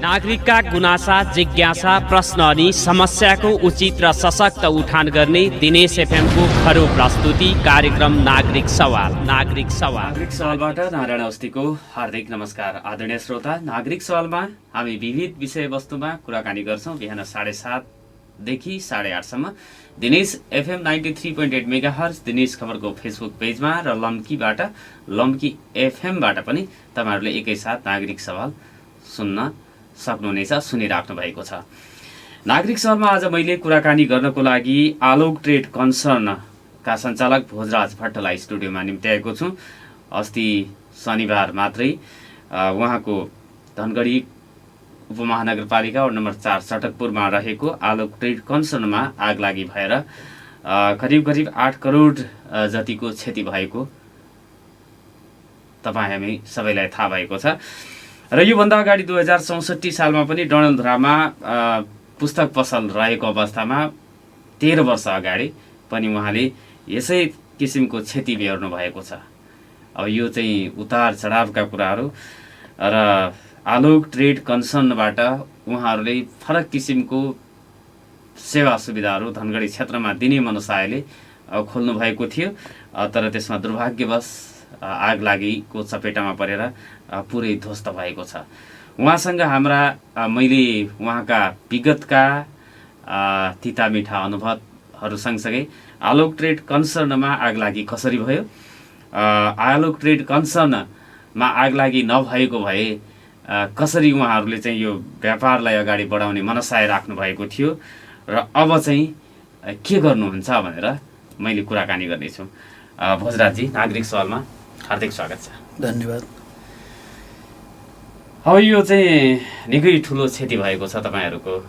नागरिकका गुनासा, जिज्ञासा, प्रश्न अनि समस्याको उचित र सशक्त उठान गर्ने दिनेश एफएमको खरो प्रस्तुति कार्यक्रम नागरिक सवाल। नागरिक सवालबाट नारायण अवस्थीको हार्दिक नमस्कार। आदरणीय श्रोता, नागरिक सवालमा हामी विविध विषयवस्तुमा कुराकानी गर्छौँ। बिहान 7:30 देखि 8:30सम्म दिनेश एफएम 93.8 मेगाहर्ज दिनेश खबरको फेसबुक पेजमा र लम्की एफएमबाट पनि तपाईहरुले एकैसाथ नागरिक सवाल सुन्न सक्नुहुनेछ, सुनिराख्नु भएको छ। नागरिक सवालमा आज मैले कुराकानी गर्नको लागि आलोक ट्रेड कन्सर्नका सञ्चालक भोजराज भट्टलाई स्टुडियोमा निम्त्याएको छु। अस्ति शनिबार मात्रै उहाँको धनगढी उपमहानगरपालिका वडा नम्बर 4 सटकपुरमा रहेको आलोक ट्रेड कन्सर्नमा आगलागी भएर करिब 8 करोड जतिको क्षति भएको तपाईँ हामी सबैलाई थाहा भएको छ। र योभन्दा अगाडि 2064 सालमा पनि डडेलधुरामा पुस्तक पसल रहेको अवस्थामा 13 वर्ष अगाडि पनि उहाँले यसै किसिमको क्षति बेहोर्नु भएको छ। अब यो चाहिँ उतार चढावका कुराहरू र आलोक ट्रेड कन्सर्नबाट उहाँहरूले फरक किसिमको सेवा सुविधाहरू धनगढी क्षेत्रमा दिने मनसायले खोल्नु भएको थियो, तर त्यसमा दुर्भाग्यवश आगलागीको चपेटामा परेर पुरै ध्वस्त भएको छ। उहाँसँग मैले उहाँका विगतका तितामिठा अनुभवहरू सँगसँगै आलोक ट्रेड कन्सर्नमा आगलागी कसरी भयो, आलोक ट्रेड कन्सर्नमा आगलागी नभएको भए कसरी उहाँहरूले चाहिँ यो व्यापारलाई अगाडि बढाउने मनसाय राख्नु भएको थियो र अब चाहिँ के गर्नुहुन्छ भनेर मैले कुराकानी गर्नेछु। भोजराजजी, नागरिक सवालमा हार्दिक स्वागत छ। धन्यवाद। अब यो चाहिँ निकै ठुलो क्षति भएको छ तपाईहरूको।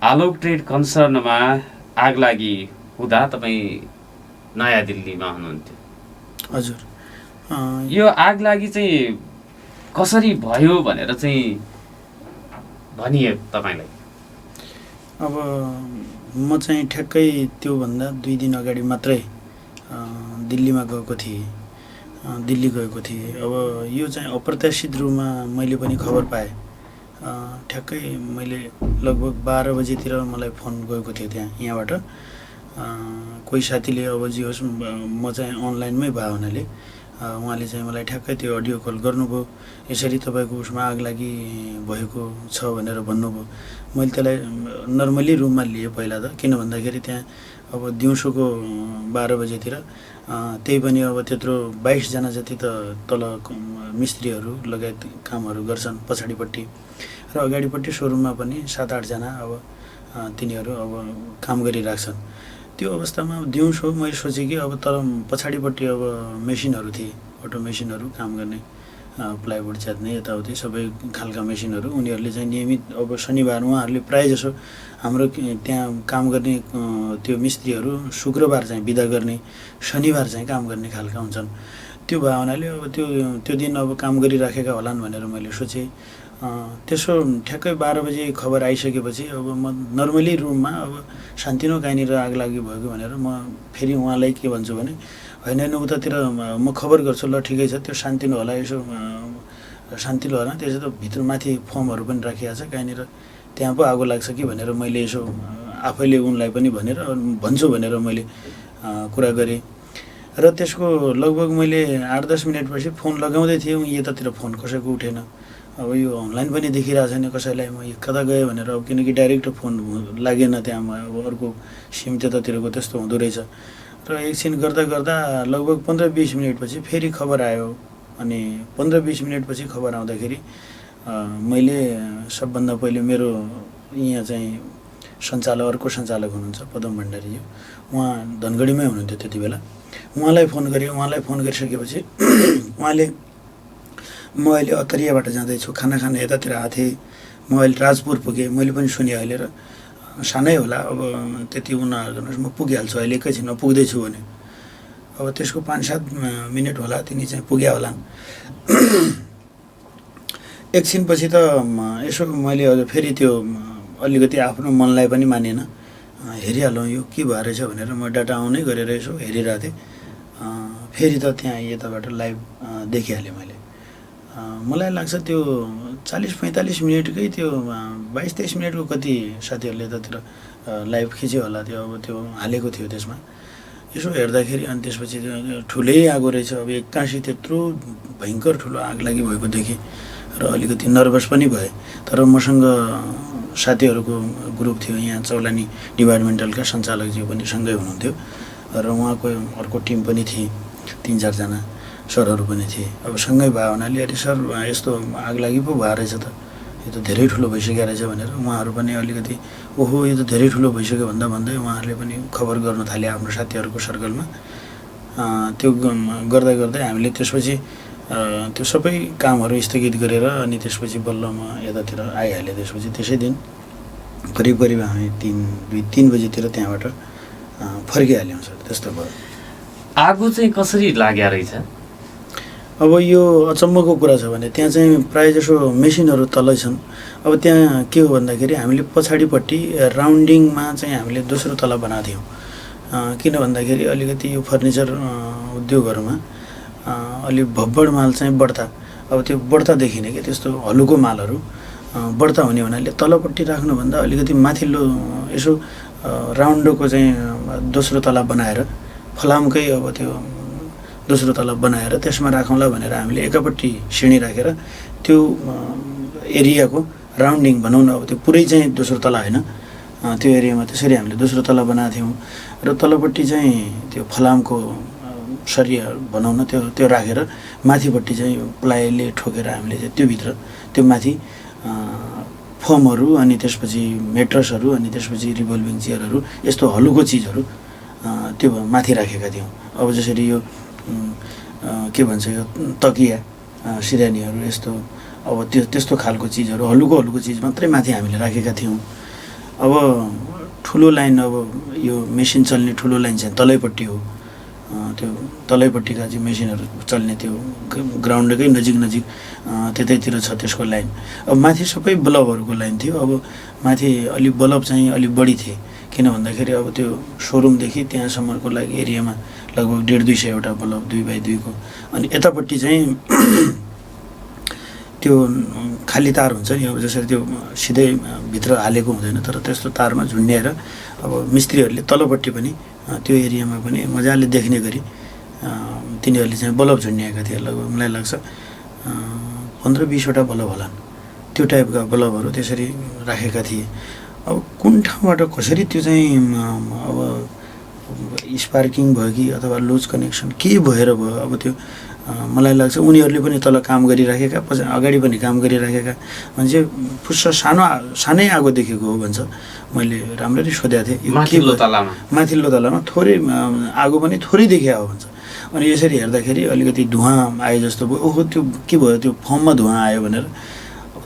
आलोक ट्रेड कन्सर्नमा आगलागी हुँदा तपाईँ नयाँ दिल्लीमा हुनुहुन्थ्यो। हजुर। यो आगलागी चाहिँ कसरी भयो भनेर चाहिँ भनिए तपाईँलाई? अब म चाहिँ ठ्याक्कै त्योभन्दा 2 दिन अगाडि मात्रै दिल्ली गएको थिएँ। अब यो चाहिँ अप्रत्याशित रूपमा मैले पनि खबर पाएँ। ठ्याक्कै मैले लगभग 12 बजेतिर मलाई फोन गएको थियो यहाँबाट कोही साथीले, अब जे होस् म चाहिँ अनलाइनमै भए हुनाले उहाँले चाहिँ मलाई ठ्याक्कै त्यो अडियो कल गर्नुभयो। यसरी तपाईँको उसमा आगलागी भएको छ भनेर भन्नुभयो। मैले त्यसलाई नर्मली रूममा लिएँ पहिला त, किन भन्दाखेरि त्यहाँ अब दिउँसोको 12 बजेतिर त्यही पनि अब त्यत्रो 22 जना जति त तल मिस्त्रीहरू लगायत कामहरू गर्छन् पछाडिपट्टि, र अगाडिपट्टि सोरुममा पनि 7-8 जना अब तिनीहरू अब काम गरिराख्छन्। त्यो अवस्थामा दिउँसो मैले सोचेँ कि अब तर पछाडिपट्टि अब मेसिनहरू थिए, अटो मेसिनहरू काम गर्ने, प्लाइवुड च्यात्ने यताउति सबै खालका मेसिनहरू। उनीहरूले चाहिँ नियमित अब शनिबार उहाँहरूले प्रायःजसो हाम्रो त्यहाँ काम गर्ने त्यो मिस्त्रीहरू शुक्रबार चाहिँ बिदा गर्ने, शनिबार चाहिँ काम गर्ने खालका हुन्छन्। त्यो भए हुनाले अब त्यो दिन अब काम गरिराखेका होलान् भनेर मैले सोचेँ। त्यसो ठ्याक्कै 12 बजे खबर आइसकेपछि अब म नर्मली रूममा अब शान्तिनो कहीँनिर आगलागी भयो भनेर म फेरि उहाँलाई के भन्छु भने, होइन उतातिर म खबर गर्छु, ल ठिकै छ, त्यो शान्तिनो होला, यसो शान्तिलो होला, त्यसो त भित्र माथि फर्महरू पनि राखिएको छ, कहीँनिर त्यहाँ पो आगो लाग्छ कि भनेर मैले यसो आफैले उनलाई पनि भन्छु भनेर मैले कुरा गरेँ। र त्यसको लगभग मैले 8-10 मिनटपछि फोन लगाउँदै थिएँ, यतातिर फोन कसैको उठेन। अब यो अनलाइन पनि देखिरहेको छैन कसैलाई, म कता गएँ भनेर, अब किनकि डाइरेक्ट फोन लागेन त्यहाँ, अब अर्को सिम त्यतातिरको त्यस्तो हुँदो रहेछ। र एकछिन गर्दा लगभग 15-20 मिनटपछि फेरि खबर आयो। अनि 15-20 मिनटपछि खबर आउँदाखेरि मैले सबभन्दा पहिले मेरो यहाँ चाहिँ अर्को सञ्चालक हुनुहुन्छ पदम भण्डारीज्यू, उहाँ धनगढीमै हुनुहुन्थ्यो त्यति बेला। उहाँलाई फोन गरेँ। उहाँलाई फोन गरिसकेपछि उहाँले, म अहिले अतरियाबाट जाँदैछु, खाना खान यतातिर आएको थिएँ, म अहिले राजपुर पुगेँ, मैले पनि सुनेँ अहिले, र सानै होला अब त्यति उनीहरू म पुगिहाल्छु अहिले एकैछिनमा पुग्दैछु भने। अब त्यसको 5-7 मिनट होला तिनी चाहिँ पुग्या होलान्। एकछिनपछि त यसो मैले अझ फेरि त्यो अलिकति आफ्नो मनलाई पनि मानेन, हेरिहालौँ यो के भएर रहेछ भनेर म डाटा आउनै गरेर यसो हेरिरहेको थिएँ। फेरि त त्यहाँ यताबाट लाइभ देखिहालेँ मैले। मलाई लाग्छ त्यो 40-45 मिनटकै त्यो 22-23 मिनटको कति साथीहरूले त्यतिर लाइभ खिच्यो होला, त्यो अब त्यो हालेको थियो त्यसमा। यसो हेर्दाखेरि अनि त्यसपछि त्यो ठुलै आगो रहेछ। अब एक्कासी त्यत्रो भयङ्कर ठुलो आग लागि भएको देखेँ र अलिकति नर्भस पनि भएँ। तर मसँग साथीहरूको ग्रुप थियो, यहाँ चौलानी डिपार्टमेन्टलका सञ्चालकज्यू पनि सँगै हुनुहुन्थ्यो र उहाँको अर्को टिम पनि थिए, 3-4 जना सरहरू पनि थिए। अब सँगै भयो हुनाले अरे सर यस्तो आग लागि पो भए रहेछ त, यो त धेरै ठुलो भइसकेको रहेछ भनेर उहाँहरू पनि अलिकति ओहो यो त धेरै ठुलो भइसक्यो भन्दै उहाँहरूले पनि खबर गर्न थाले आफ्नो साथीहरूको सर्कलमा। त्यो गर्दा गर्दै हामीले त्यसपछि त्यो सबै कामहरू स्थगित गरेर अनि त्यसपछि बल्ल म यतातिर आइहालेँ। त्यसपछि त्यसै दिन करिब हामी 2-3 बजीतिर त्यहाँबाट फर्किहाल्यौँ सर। त्यस्तो भयो। आगो चाहिँ कसरी लाग्या रहेछ? अब यो अचम्मको कुरा छ भने त्यहाँ चाहिँ प्रायःजसो मेसिनहरू तलै छन्। अब त्यहाँ के हो भन्दाखेरि हामीले पछाडिपट्टि राउन्डिङमा चाहिँ हामीले दोस्रो तला बनाएको थियौँ। किन भन्दाखेरि अलिकति यो फर्निचर उद्योगहरूमा अलिक भब्बड माल चाहिँ बढ्ता, अब त्यो बढ्ता देखिने कि त्यस्तो हलुको मालहरू बढ्ता हुने हुनाले तलपट्टि राख्नुभन्दा अलिकति माथिल्लो यसो राउन्डोको चाहिँ दोस्रो तला बनाएर फलामकै अब त्यो दोस्रो तला बनाएर त्यसमा राखौँला भनेर हामीले एकापट्टि सिँढी राखेर त्यो एरियाको राउन्डिङ भनौँ न, अब त्यो पुरै चाहिँ दोस्रो तला होइन, त्यो एरियामा त्यसरी हामीले दोस्रो तला बनाएको थियौँ र तलपट्टि चाहिँ त्यो फलामको सरिया भनौँ न त्यो राखेर माथिपट्टि चाहिँ प्लाईले ठोकेर हामीले चाहिँ त्योभित्र त्यो माथि फोमहरू अनि त्यसपछि मेट्रसहरू अनि त्यसपछि रिभल्भिङ चेयरहरू यस्तो हलुको चिजहरू त्यो माथि राखेका थियौँ। अब जसरी यो के भन्छ यो तकिया सिरानीहरू यस्तो अब त्यस्तो खालको चिजहरू हलुको चिज मात्रै माथि हामीले राखेका थियौँ। अब ठुलो लाइन, अब यो मेसिन चल्ने ठुलो लाइन चाहिँ तलैपट्टि हो, त्यो तलैपट्टिका चाहिँ मेसिनहरू चल्ने त्यो ग्राउन्डकै नजिक त्यतैतिर छ त्यसको लाइन। अब माथि सबै बल्बहरूको लाइन थियो। अब माथि अलिक बल्ब चाहिँ अलिक बढी थिए, किन भन्दाखेरि अब त्यो सोरुमदेखि त्यहाँसम्मको लागि एरियामा लगभग 150-200 बल्ब 2x2 को। अनि यतापट्टि चाहिँ त्यो खाली तार हुन्छ नि, अब जसरी त्यो सिधै भित्र हालेको हुँदैन, तर त्यस्तो तारमा झुन्ड्याएर अब मिस्त्रीहरूले तलपट्टि पनि त्यो एरियामा पनि मजाले देख्ने गरी तिनीहरूले चाहिँ बल्ब झुन्ड्याएका थिए। लगभग मलाई लाग्छ 15-20 बल्ब होला, त्यो टाइपका बल्बहरू त्यसरी राखेका थिए। अब कुन ठाउँबाट कसरी त्यो चाहिँ अब स्पार्किङ भयो कि अथवा लुज कनेक्सन के भएर भयो, अब त्यो मलाई लाग्छ उनीहरूले पनि तल काम गरिराखेका, अगाडि पनि काम गरिराखेका मान्छे फुस्स सानै आगो देखेको हो भन्छ। मैले राम्ररी सोधेको थिएँ माथिल्लो तलामा थोरै आगो पनि थोरै देखिया हो भन्छ। अनि यसरी हेर्दाखेरि अलिकति धुवाँ आए जस्तो भयो। ओहो त्यो के भयो, त्यो फर्ममा धुवाँ आयो भनेर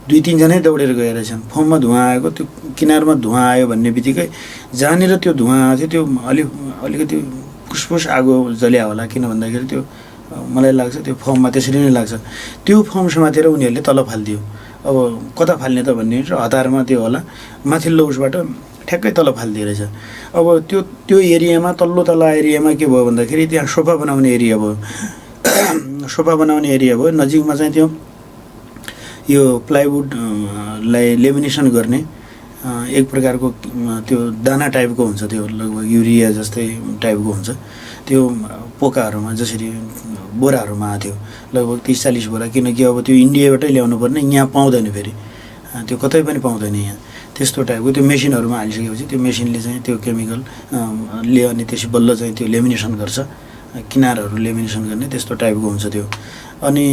2-3 जनै दौडेर गएर रहेछन्। फर्ममा धुवाँ आएको, त्यो किनारमा धुवाँ आयो भन्ने बित्तिकै जहाँनिर त्यो धुवाँ आएको थियो त्यो अलिकति फुसफुस आगो जल्या होला, किन भन्दाखेरि त्यो मलाई लाग्छ त्यो फर्ममा त्यसरी नै लाग्छ। त्यो फर्म समातेर उनीहरूले तल फालिदियो। अब कता फाल्ने त भन्ने हतारमा त्यो होला माथिल्लो उसबाट ठ्याक्कै तल फालिदिए रहेछ। अब त्यो एरियामा तल्लो तला एरियामा के भयो भन्दाखेरि त्यहाँ सोफा बनाउने एरिया भयो। नजिकमा चाहिँ त्यो यो प्लाइवुडलाई लेमिनेसन गर्ने एक प्रकारको त्यो दाना टाइपको हुन्छ, त्यो लगभग युरिया जस्तै टाइपको हुन्छ। त्यो पोकाहरूमा जसरी बोराहरूमा आएको थियो लगभग 30-40 बोरा, किनकि अब त्यो इन्डियाबाटै ल्याउनु पर्ने, यहाँ पाउँदैन, फेरि त्यो कतै पनि पाउँदैन यहाँ। त्यस्तो टाइपको त्यो मेसिनहरूमा हालिसकेपछि त्यो मेसिनले चाहिँ त्यो केमिकल ले अनि त्यसपछि बल्ल चाहिँ त्यो लेमिनेसन गर्छ, किनारहरू लेमिनेसन गर्ने त्यस्तो टाइपको हुन्छ त्यो। अनि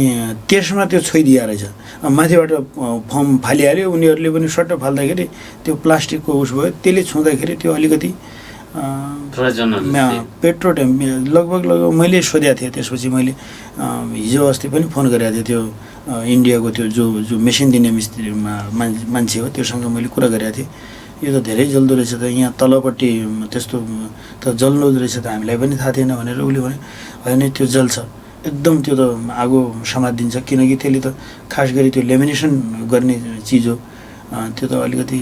त्यसमा त्यो छोइदिया रहेछ। माथिबाट फर्म फालिहाल्यो, उनीहरूले पनि सट्ट फाल्दाखेरि त्यो प्लास्टिकको उस भयो, त्यसले छुँदाखेरि त्यो अलिकति पेट्रोल लगभग मैले सोधेको थिएँ। त्यसपछि मैले हिजो अस्ति पनि फोन गरेको थिएँ, त्यो इन्डियाको त्यो जो मेसिन दिने मिस्त्री मान्छे हो, त्योसँग मैले कुरा गरेको थिएँ। यो त धेरै जल्दो रहेछ त, यहाँ तलपट्टि त्यस्तो त जल्दो रहेछ त हामीलाई पनि थाहा थिएन भनेर उसले भने। होइन त्यो जल्छ एकदम, त्यो त आगो समातिदिन्छ, किनकि त्यसले त खास गरी त्यो लेमिनेसन गर्ने चिज हो, त्यो त अलिकति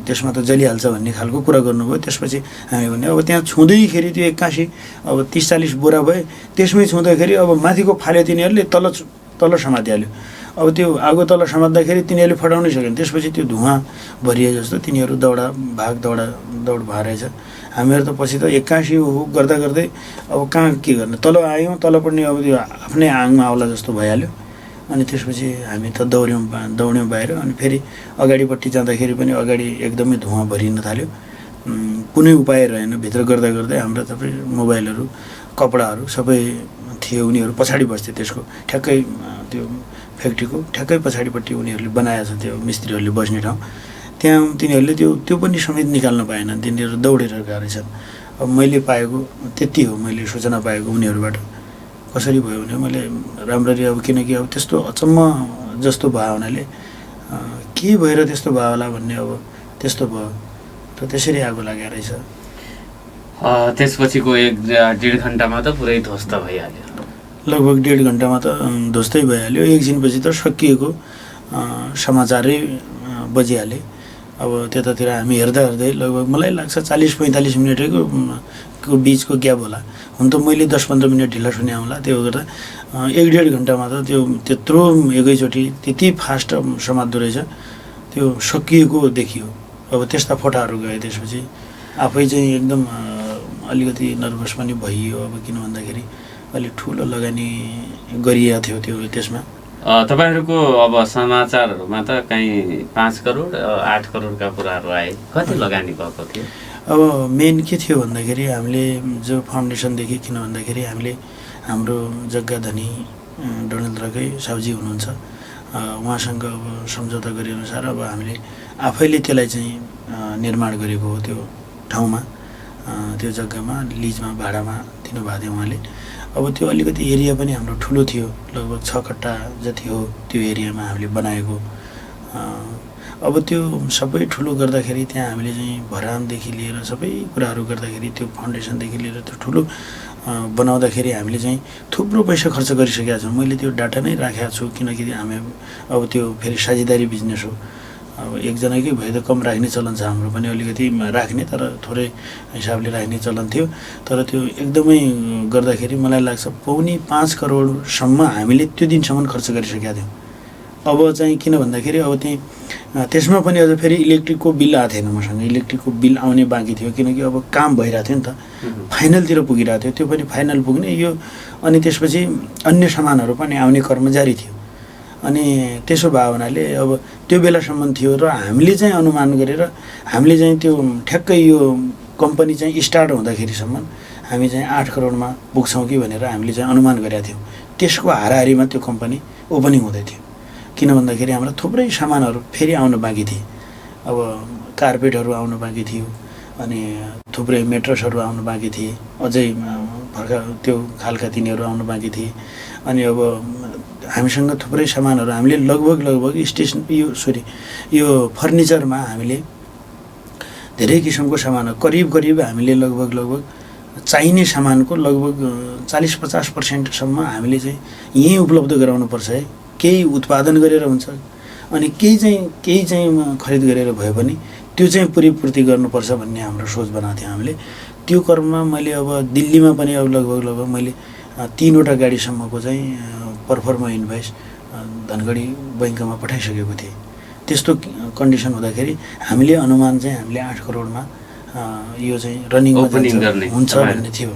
त्यसमा त जलिहाल्छ भन्ने खालको कुरा गर्नुभयो। त्यसपछि हामी भने अब त्यहाँ छुँदैखेरि त्यो एक्कासी अब 30-40 बोरा भए, त्यसमै छुँदाखेरि अब माथिको फाल्यो तिनीहरूले तल समातिहाल्यो। अब त्यो आगो तल समात्दाखेरि तिनीहरूले फटाउनै सकेन। त्यसपछि त्यो धुवाँ भरिए जस्तो तिनीहरू दौड भएर रहेछ। हामीहरू त पछि त एक्कासी गर्दा गर्दै अब कहाँ के गर्ने, तल आयौँ, तल पनि अब त्यो आफ्नै आङमा आउला जस्तो भइहाल्यो। अनि त्यसपछि हामी त दौड्यौँ बाहिर। अनि फेरि अगाडिपट्टि जाँदाखेरि पनि अगाडि एकदमै धुवाँ भरिन थाल्यो। कुनै उपाय रहेन। भित्र गर्दा गर्दै हाम्रो सबै मोबाइलहरू, कपडाहरू सबै थियो। उनीहरू पछाडि बस्थे, त्यसको ठ्याक्कै त्यो फ्याक्ट्रीको ठ्याक्कै पछाडिपट्टि उनीहरूले बनाएको छ त्यो मिस्त्रीहरूले बस्ने ठाउँ। त्यहाँ तिनीहरूले त्यो पनि समेत निकाल्न पाएनन्। तिनीहरू दौडेर गएको रहेछन्। अब मैले पाएको त्यति हो, मैले सूचना पाएको उनीहरूबाट। कसरी भयो भने मैले राम्ररी अब किनकि अब त्यस्तो अचम्म जस्तो भयो हुनाले के भएर त्यस्तो भयो होला भन्ने अब त्यस्तो भयो र त्यसरी आगो लागेको रहेछ। त्यसपछिको 1-1.5 घन्टामा त पुरै ध्वस्त भइहाल्यो। लगभग 1.5 घन्टामा त ध्वस्तै भइहाल्यो। एकछिनपछि त सकिएको समाचारै बजिहाले। अब त्यतातिर हामी हेर्दा लगभग मलाई लाग्छ 40-45 मिनटको बिचको ग्याप होला। हुन त मैले 10-15 मिनट ढिला सुने होला। त्यो गर्दा 1-1.5 घन्टामा त त्यो त्यत्रो एकैचोटि त्यति फास्ट समात्दो रहेछ, त्यो सकिएको देखियो। अब त्यस्ता फोटाहरू गए। त्यसपछि आफै चाहिँ एकदम अलिकति नर्भस पनि भइयो। अब किन भन्दाखेरि अलिक ठुलो लगानी गरिएको थियो त्यसमा। तपाईँहरूको अब समाचारहरूमा त कहीँ 5 करोड 8 करोडका कुराहरू आए। कति लगानी भएको थियो? अब मेन के थियो भन्दाखेरि हामीले जो फाउन्डेसनदेखि, किन भन्दाखेरि हामीले हाम्रो जग्गा धनी डडेलधुराकै साउजी हुनुहुन्छ, उहाँसँग अब सम्झौता गरेअनुसार अब हामीले आफैले त्यसलाई चाहिँ निर्माण गरेको हो। त्यो ठाउँमा, त्यो जग्गामा लिजमा भाडामा दिनुभएको थियो उहाँले। अब त्यो अलिकति एरिया पनि हाम्रो ठुलो थियो, लगभग 6 कट्टा जति हो त्यो एरियामा हामीले बनाएको। अब त्यो सबै ठुलो गर्दाखेरि त्यहाँ हामीले चाहिँ भरामदेखि लिएर सबै कुराहरू गर्दाखेरि, त्यो फाउन्डेसनदेखि लिएर त्यो ठुलो बनाउँदाखेरि हामीले चाहिँ थुप्रो पैसा खर्च गरिसकेका छौँ। मैले त्यो डाटा नै राखेको छु, किनकि हामी अब त्यो फेरि साझेदारी बिजनेस हो। अब एकजनाकै भए त कम राख्ने चलन छ, हाम्रो पनि अलिकति राख्ने, तर थोरै हिसाबले राख्ने चलन थियो। तर त्यो एकदमै गर्दाखेरि मलाई लाग्छ 4.5 करोडसम्म हामीले त्यो दिनसम्म खर्च गरिसकेका थियौँ। अब चाहिँ किन भन्दाखेरि अब त्यसमा पनि अझ फेरि इलेक्ट्रिकको बिल आएको थिएन मसँग। इलेक्ट्रिकको बिल आउने बाँकी थियो, किनकि अब काम भइरहेको थियो नि त, फाइनलतिर पुगिरहेको थियो। त्यो पनि फाइनल पुग्ने यो, अनि त्यसपछि अन्य सामानहरू पनि आउने क्रम जारी थियो। अनि त्यसो भयो हुनाले अब त्यो बेलासम्म थियो र हामीले चाहिँ अनुमान गरेर हामीले चाहिँ त्यो ठ्याक्कै यो कम्पनी चाहिँ स्टार्ट हुँदाखेरिसम्म हामी चाहिँ 8 करोडमा पुग्छौँ कि भनेर हामीले चाहिँ अनुमान गरेका थियौँ। त्यसको हाराहारीमा त्यो कम्पनी ओपनिङ हुँदै थियो। किन भन्दाखेरि हाम्रो थुप्रै सामानहरू फेरि आउनु बाँकी थिए। अब कार्पेटहरू आउनु बाँकी थियो, अनि थुप्रै मेट्रसहरू आउनु बाँकी थिए, अझै भर्खर त्यो खालका तिनीहरू आउनु बाँकी थिए। अनि अब हामीसँग थुप्रै सामानहरू हामीले लगभग यो फर्निचरमा हामीले धेरै किसिमको सामानहरू करिब हामीले लगभग चाहिने सामानको लगभग 40-50% हामीले चाहिँ यहीँ उपलब्ध गराउनुपर्छ है। केही उत्पादन गरेर हुन्छ, अनि केही चाहिँ खरिद गरेर भए पनि त्यो चाहिँ पूर्ति गर्नुपर्छ भन्ने हाम्रो सोच बनाएको थियो हामीले। त्यो क्रममा मैले अब दिल्लीमा पनि अब लगभग मैले 3वटा गाडीसम्मको चाहिँ पर्फर्म इन्भोइस धनगढी बैङ्कमा पठाइसकेको थिएँ। त्यस्तो कन्डिसन हुँदाखेरि हामीले अनुमान चाहिँ हामीले 8 करोडमा यो चाहिँ रनिङ हुन्छ भन्ने थियो।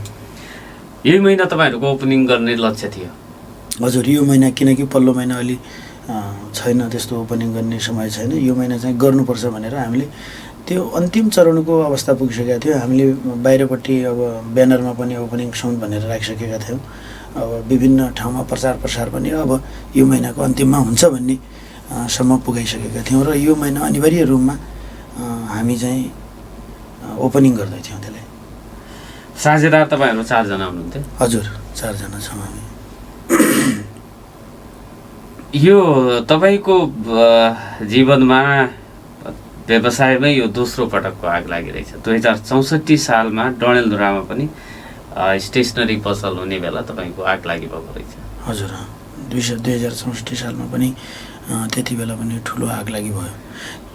यही महिना तपाईँहरूको ओपनिङ गर्ने लक्ष्य थियो? हजुर, यो महिना, किनकि पल्लो महिना अलि छैन, त्यस्तो ओपनिङ गर्ने समय छैन। यो महिना चाहिँ गर्नुपर्छ भनेर हामीले त्यो अन्तिम चरणको अवस्था पुगिसकेका थियो। हामीले बाहिरपट्टि अब ब्यानरमा पनि ओपनिङ सुन भनेर राखिसकेका थियौँ। अब विभिन्न ठाउँमा प्रचार पनि अब यो महिनाको अन्तिममा हुन्छ भन्ने सम्म पुगाइसकेका थियौँ र यो महिना अनिवार्य रूपमा हामी चाहिँ ओपनिङ गर्दैथ्यौँ त्यसलाई। साझेदार तपाईँहरू 4 जना हुनुहुन्थ्यो? हजुर, 4 जना छौँ हामी। यो तपाईँको जीवनमा व्यवसायमै यो दोस्रो पटकको आग लागिरहेछ। 2064 सालमा डडेलधुरामा पनि स्टेसनरी पसल हुने बेला तपाईँको आग लागिरहेको रहेछ। हजुर, 2064 सालमा पनि त्यति बेला पनि ठुलो आग लागि भयो।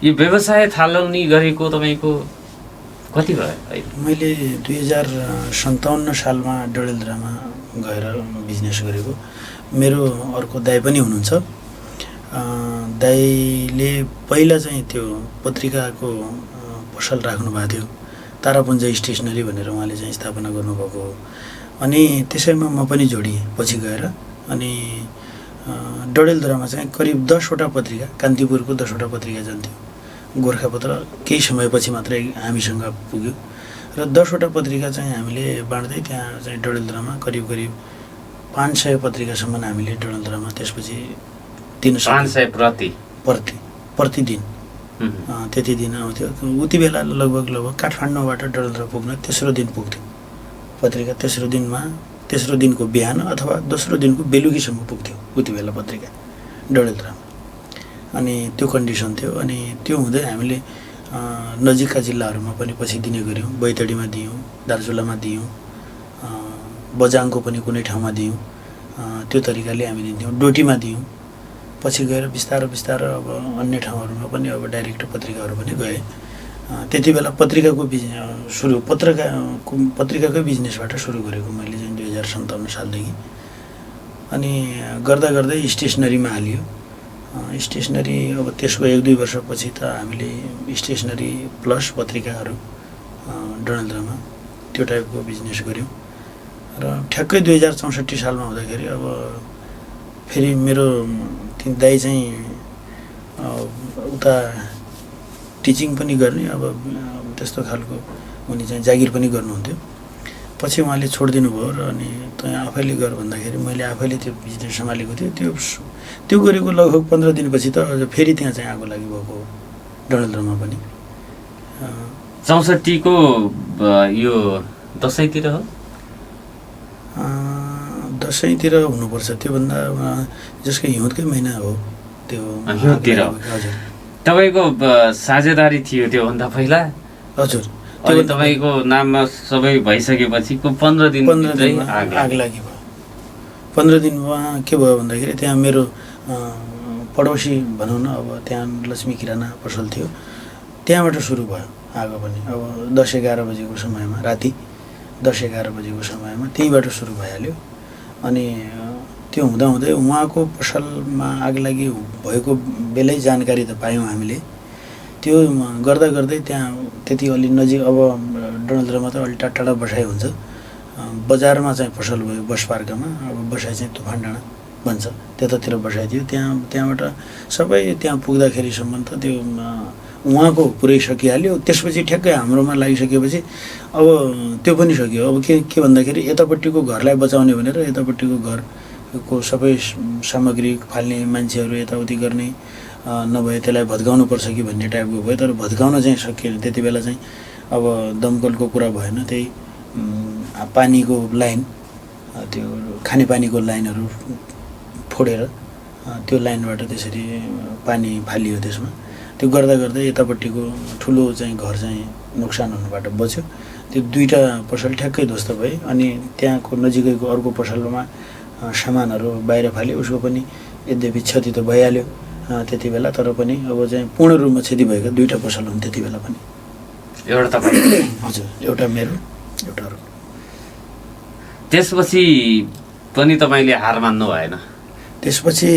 यो व्यवसाय थालनी गरेको तपाईँको कति भयो? मैले 2057 सालमा डडेलधुरामा गएर बिजनेस गरेको। मेरो अर्को दाइ पनि हुनुहुन्छ, दाइले पहिला चाहिँ त्यो पत्रिकाको पसल राख्नु भएको थियो, तारापुञ्ज स्टेसनरी भनेर उहाँले चाहिँ स्थापना गर्नुभएको हो। अनि त्यसैमा म पनि जोडिएँ पछि गएर। अनि डडेलधुरामा चाहिँ करिब 10वटा पत्रिका, कान्तिपुरको 10वटा पत्रिका जान्थ्यो। गोर्खापत्र केही समयपछि मात्रै हामीसँग पुग्यो र 10वटा पत्रिका चाहिँ हामीले बाँड्दै त्यहाँ चाहिँ डडेलधुरामा करिब 500 पत्रिकासम्म हामीले डडेलधुरामा त्यसपछि दिन सक्यौँ। 500 प्रतिदिन त्यति दिन आउँथ्यो। उति बेला लगभग काठमाडौँबाट डडेलधुरा पुग्न तेस्रो दिन पुग्थ्यो पत्रिका। तेस्रो दिनको बिहान अथवा दोस्रो दिनको बेलुकीसम्म पुग्थ्यो उति बेला पत्रिका डडेलधुरामा। अनि त्यो कन्डिसन थियो। अनि त्यो हुँदै हामीले नजिकका जिल्लाहरूमा पनि पछि दिने गऱ्यौँ। बैतडीमा दियौँ, दार्चुलामा दियौँ, बजाङको पनि कुनै ठाउँमा दियौँ। त्यो तरिकाले हामी दिन्थ्यौँ। डोटीमा दियौँ। पछि गएर बिस्तारो अब अन्य ठाउँहरूमा पनि अब डाइरेक्ट पत्रिकाहरू पनि गए। त्यति बेला पत्रिकाको पत्रिकाकै बिजनेसबाट सुरु गरेको मैले चाहिँ 2057 सालदेखि। अनि गर्दै स्टेसनरीमा हालियो। स्टेसनरी अब त्यसको 1-2 वर्षपछि त हामीले स्टेसनरी प्लस पत्रिकाहरू डडेलधुरामा त्यो टाइपको बिजनेस गऱ्यौँ। र ठ्याक्कै 2064 सालमा हुँदाखेरि अब फेरि मेरो दाइ चाहिँ उता टिचिङ पनि गर्ने, अब त्यस्तो खालको उनी चाहिँ जागिर पनि गर्नुहुन्थ्यो। पछि उहाँले छोडिदिनु भयो र अनि तँ आफैले गर भन्दाखेरि मैले आफैले त्यो बिजनेस सम्हालेको थिएँ। त्यो गरेको लगभग 15 दिनपछि त फेरि त्यहाँ चाहिँ आगो लागि भएको हो डडेलधुरामा पनि। 64 को यो दसैँतिर हो? दसैँतिर हुनुपर्छ। त्योभन्दा जसको हिउँदकै महिना हो त्यो हिउँदतिर। हजुर। तपाईँको साझेदारी थियो त्योभन्दा पहिला? हजुर। अनि तपाईँको नाममा सबै भइसकेपछि 15 दिन आग लागि भयो। 15 दिनमा के भयो भन्दाखेरि त्यहाँ मेरो पडोसी भनौँ न, अब त्यहाँ लक्ष्मी किराना पसल थियो, त्यहाँबाट सुरु भयो आगो पनि। अब 10-11 बजेको समयमा, राति 10-11 बजेको समयमा त्यहीँबाट सुरु भइहाल्यो। अनि त्यो हुँदाहुँदै उहाँको पसलमा आग लागि भएको बेलै जानकारी त पायौँ हामीले। त्यो गर्दै त्यहाँ त्यति अलि नजिक, अब डडेलधुरामा त अलि टाढा बसाइ हुन्छ। बजारमा चाहिँ पसल भयो बस पार्कमा। अब बसाइ चाहिँ तुफान डाँडा भन्छ, त्यतातिर बसाइ थियो। त्यहाँबाट सबै त्यहाँ पुग्दाखेरिसम्म त त्यो उहाँको पुरै सकिहाल्यो। त्यसपछि ठ्याक्कै हाम्रोमा लागिसकेपछि अब त्यो पनि सक्यो। अब के भन्दाखेरि यतापट्टिको घरलाई बचाउने भनेर यतापट्टिको घरको सबै सामग्री फाल्ने मान्छेहरू यताउति गर्ने, नभए त्यसलाई भत्काउनु पर्छ कि भन्ने टाइपको भयो। तर भत्काउन चाहिँ सकिएन त्यति बेला चाहिँ। अब दमकलको कुरा भएन, त्यही पानीको लाइन, त्यो खानेपानीको लाइनहरू फोडेर त्यो लाइनबाट त्यसरी पानी फालियो त्यसमा। त्यो गर्दै यतापट्टिको ठुलो चाहिँ घर चाहिँ नोक्सान हुनुबाट बच्यो। त्यो 2टा पसल ठ्याक्कै ध्वस्त भए। अनि त्यहाँको नजिकैको अर्को पसलमा सामानहरू बाहिर फाल्यो, उसको पनि यद्यपि क्षति त भइहाल्यो त्यति बेला। तर पनि अब चाहिँ पूर्ण रूपमा क्षति भएका 2टा पसल हुन् त्यति बेला पनि। एउटा तपाईँ? हजुर, एउटा मेरो, एउटा अर्को। त्यसपछि पनि तपाईँले हार मान्नु भएन? त्यसपछि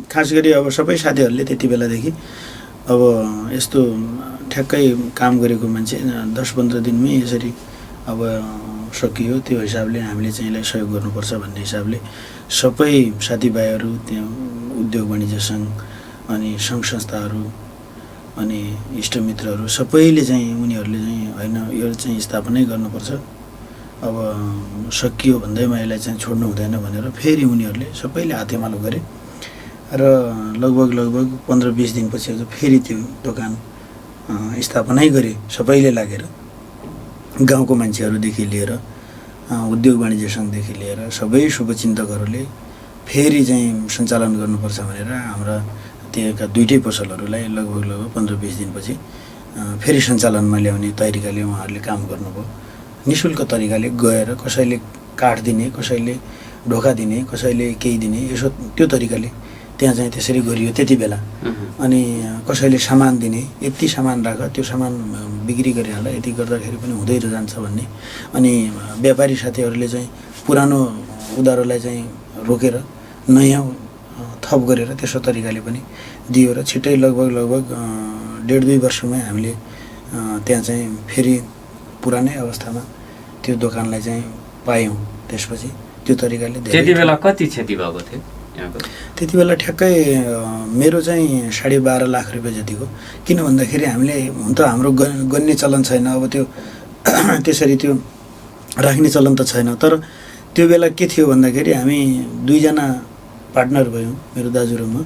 खास गरी अब सबै साथीहरूले त्यति बेलादेखि अब यस्तो ठ्याक्कै काम गरेको मान्छे 10-15 दिनमै यसरी अब सकियो, त्यो हिसाबले हामीले चाहिँ यसलाई सहयोग गर्नुपर्छ भन्ने हिसाबले सबै साथीभाइहरू, त्यहाँ उद्योग वाणिज्य सङ्घ अनि सङ्घ संस्थाहरू अनि इष्टमित्रहरू सबैले चाहिँ उनीहरूले चाहिँ होइन यो चाहिँ स्थापनै गर्नुपर्छ, अब सकियो भन्दैमा यसलाई चाहिँ छोड्नु हुँदैन भनेर फेरि उनीहरूले सबैले हातेमालो गरे। र लगभग 15-20 दिनपछि अझ फेरि त्यो दोकान स्थापनै गरे सबैले लागेर, गाउँको मान्छेहरूदेखि लिएर उद्योग वाणिज्य सङ्घदेखि लिएर सबै शुभचिन्तकहरूले फेरि चाहिँ सञ्चालन गर्नुपर्छ भनेर हाम्रा त्यहाँका 2टै पसलहरूलाई लगभग 15-20 दिनपछि फेरि सञ्चालनमा ल्याउने तरिकाले उहाँहरूले काम गर्नुभयो। निःशुल्क तरिकाले गएर कसैले काठ दिने, कसैले ढोका दिने, कसैले केही दिने, यसो त्यो तरिकाले त्यहाँ चाहिँ त्यसरी गरियो त्यति बेला। अनि कसैले सामान दिने, यति सामान राख, त्यो सामान बिक्री गरिहाल, यति गर्दाखेरि पनि हुँदै जान्छ भन्ने। अनि व्यापारी साथीहरूले चाहिँ पुरानो उधारोलाई चाहिँ रोकेर नयाँ थप गरेर त्यसो तरिकाले पनि दियो र छिट्टै लगभग 1.5-2 वर्षमै हामीले त्यहाँ चाहिँ फेरि पुरानै अवस्थामा त्यो दोकानलाई चाहिँ पायौँ। त्यसपछि त्यो तरिकाले त्यति बेला कति क्षति भएको थियो यहाँको? त्यति बेला ठ्याक्कै मेरो चाहिँ 12.5 लाख रुपियाँ जतिको। किन भन्दाखेरि हामीले हुन त हाम्रो गन्ने चलन छैन, अब त्यो त्यसरी त्यो राख्ने चलन त छैन। तर त्यो बेला के थियो भन्दाखेरि हामी 2 जना पार्टनर भयौँ मेरो दाजु र म,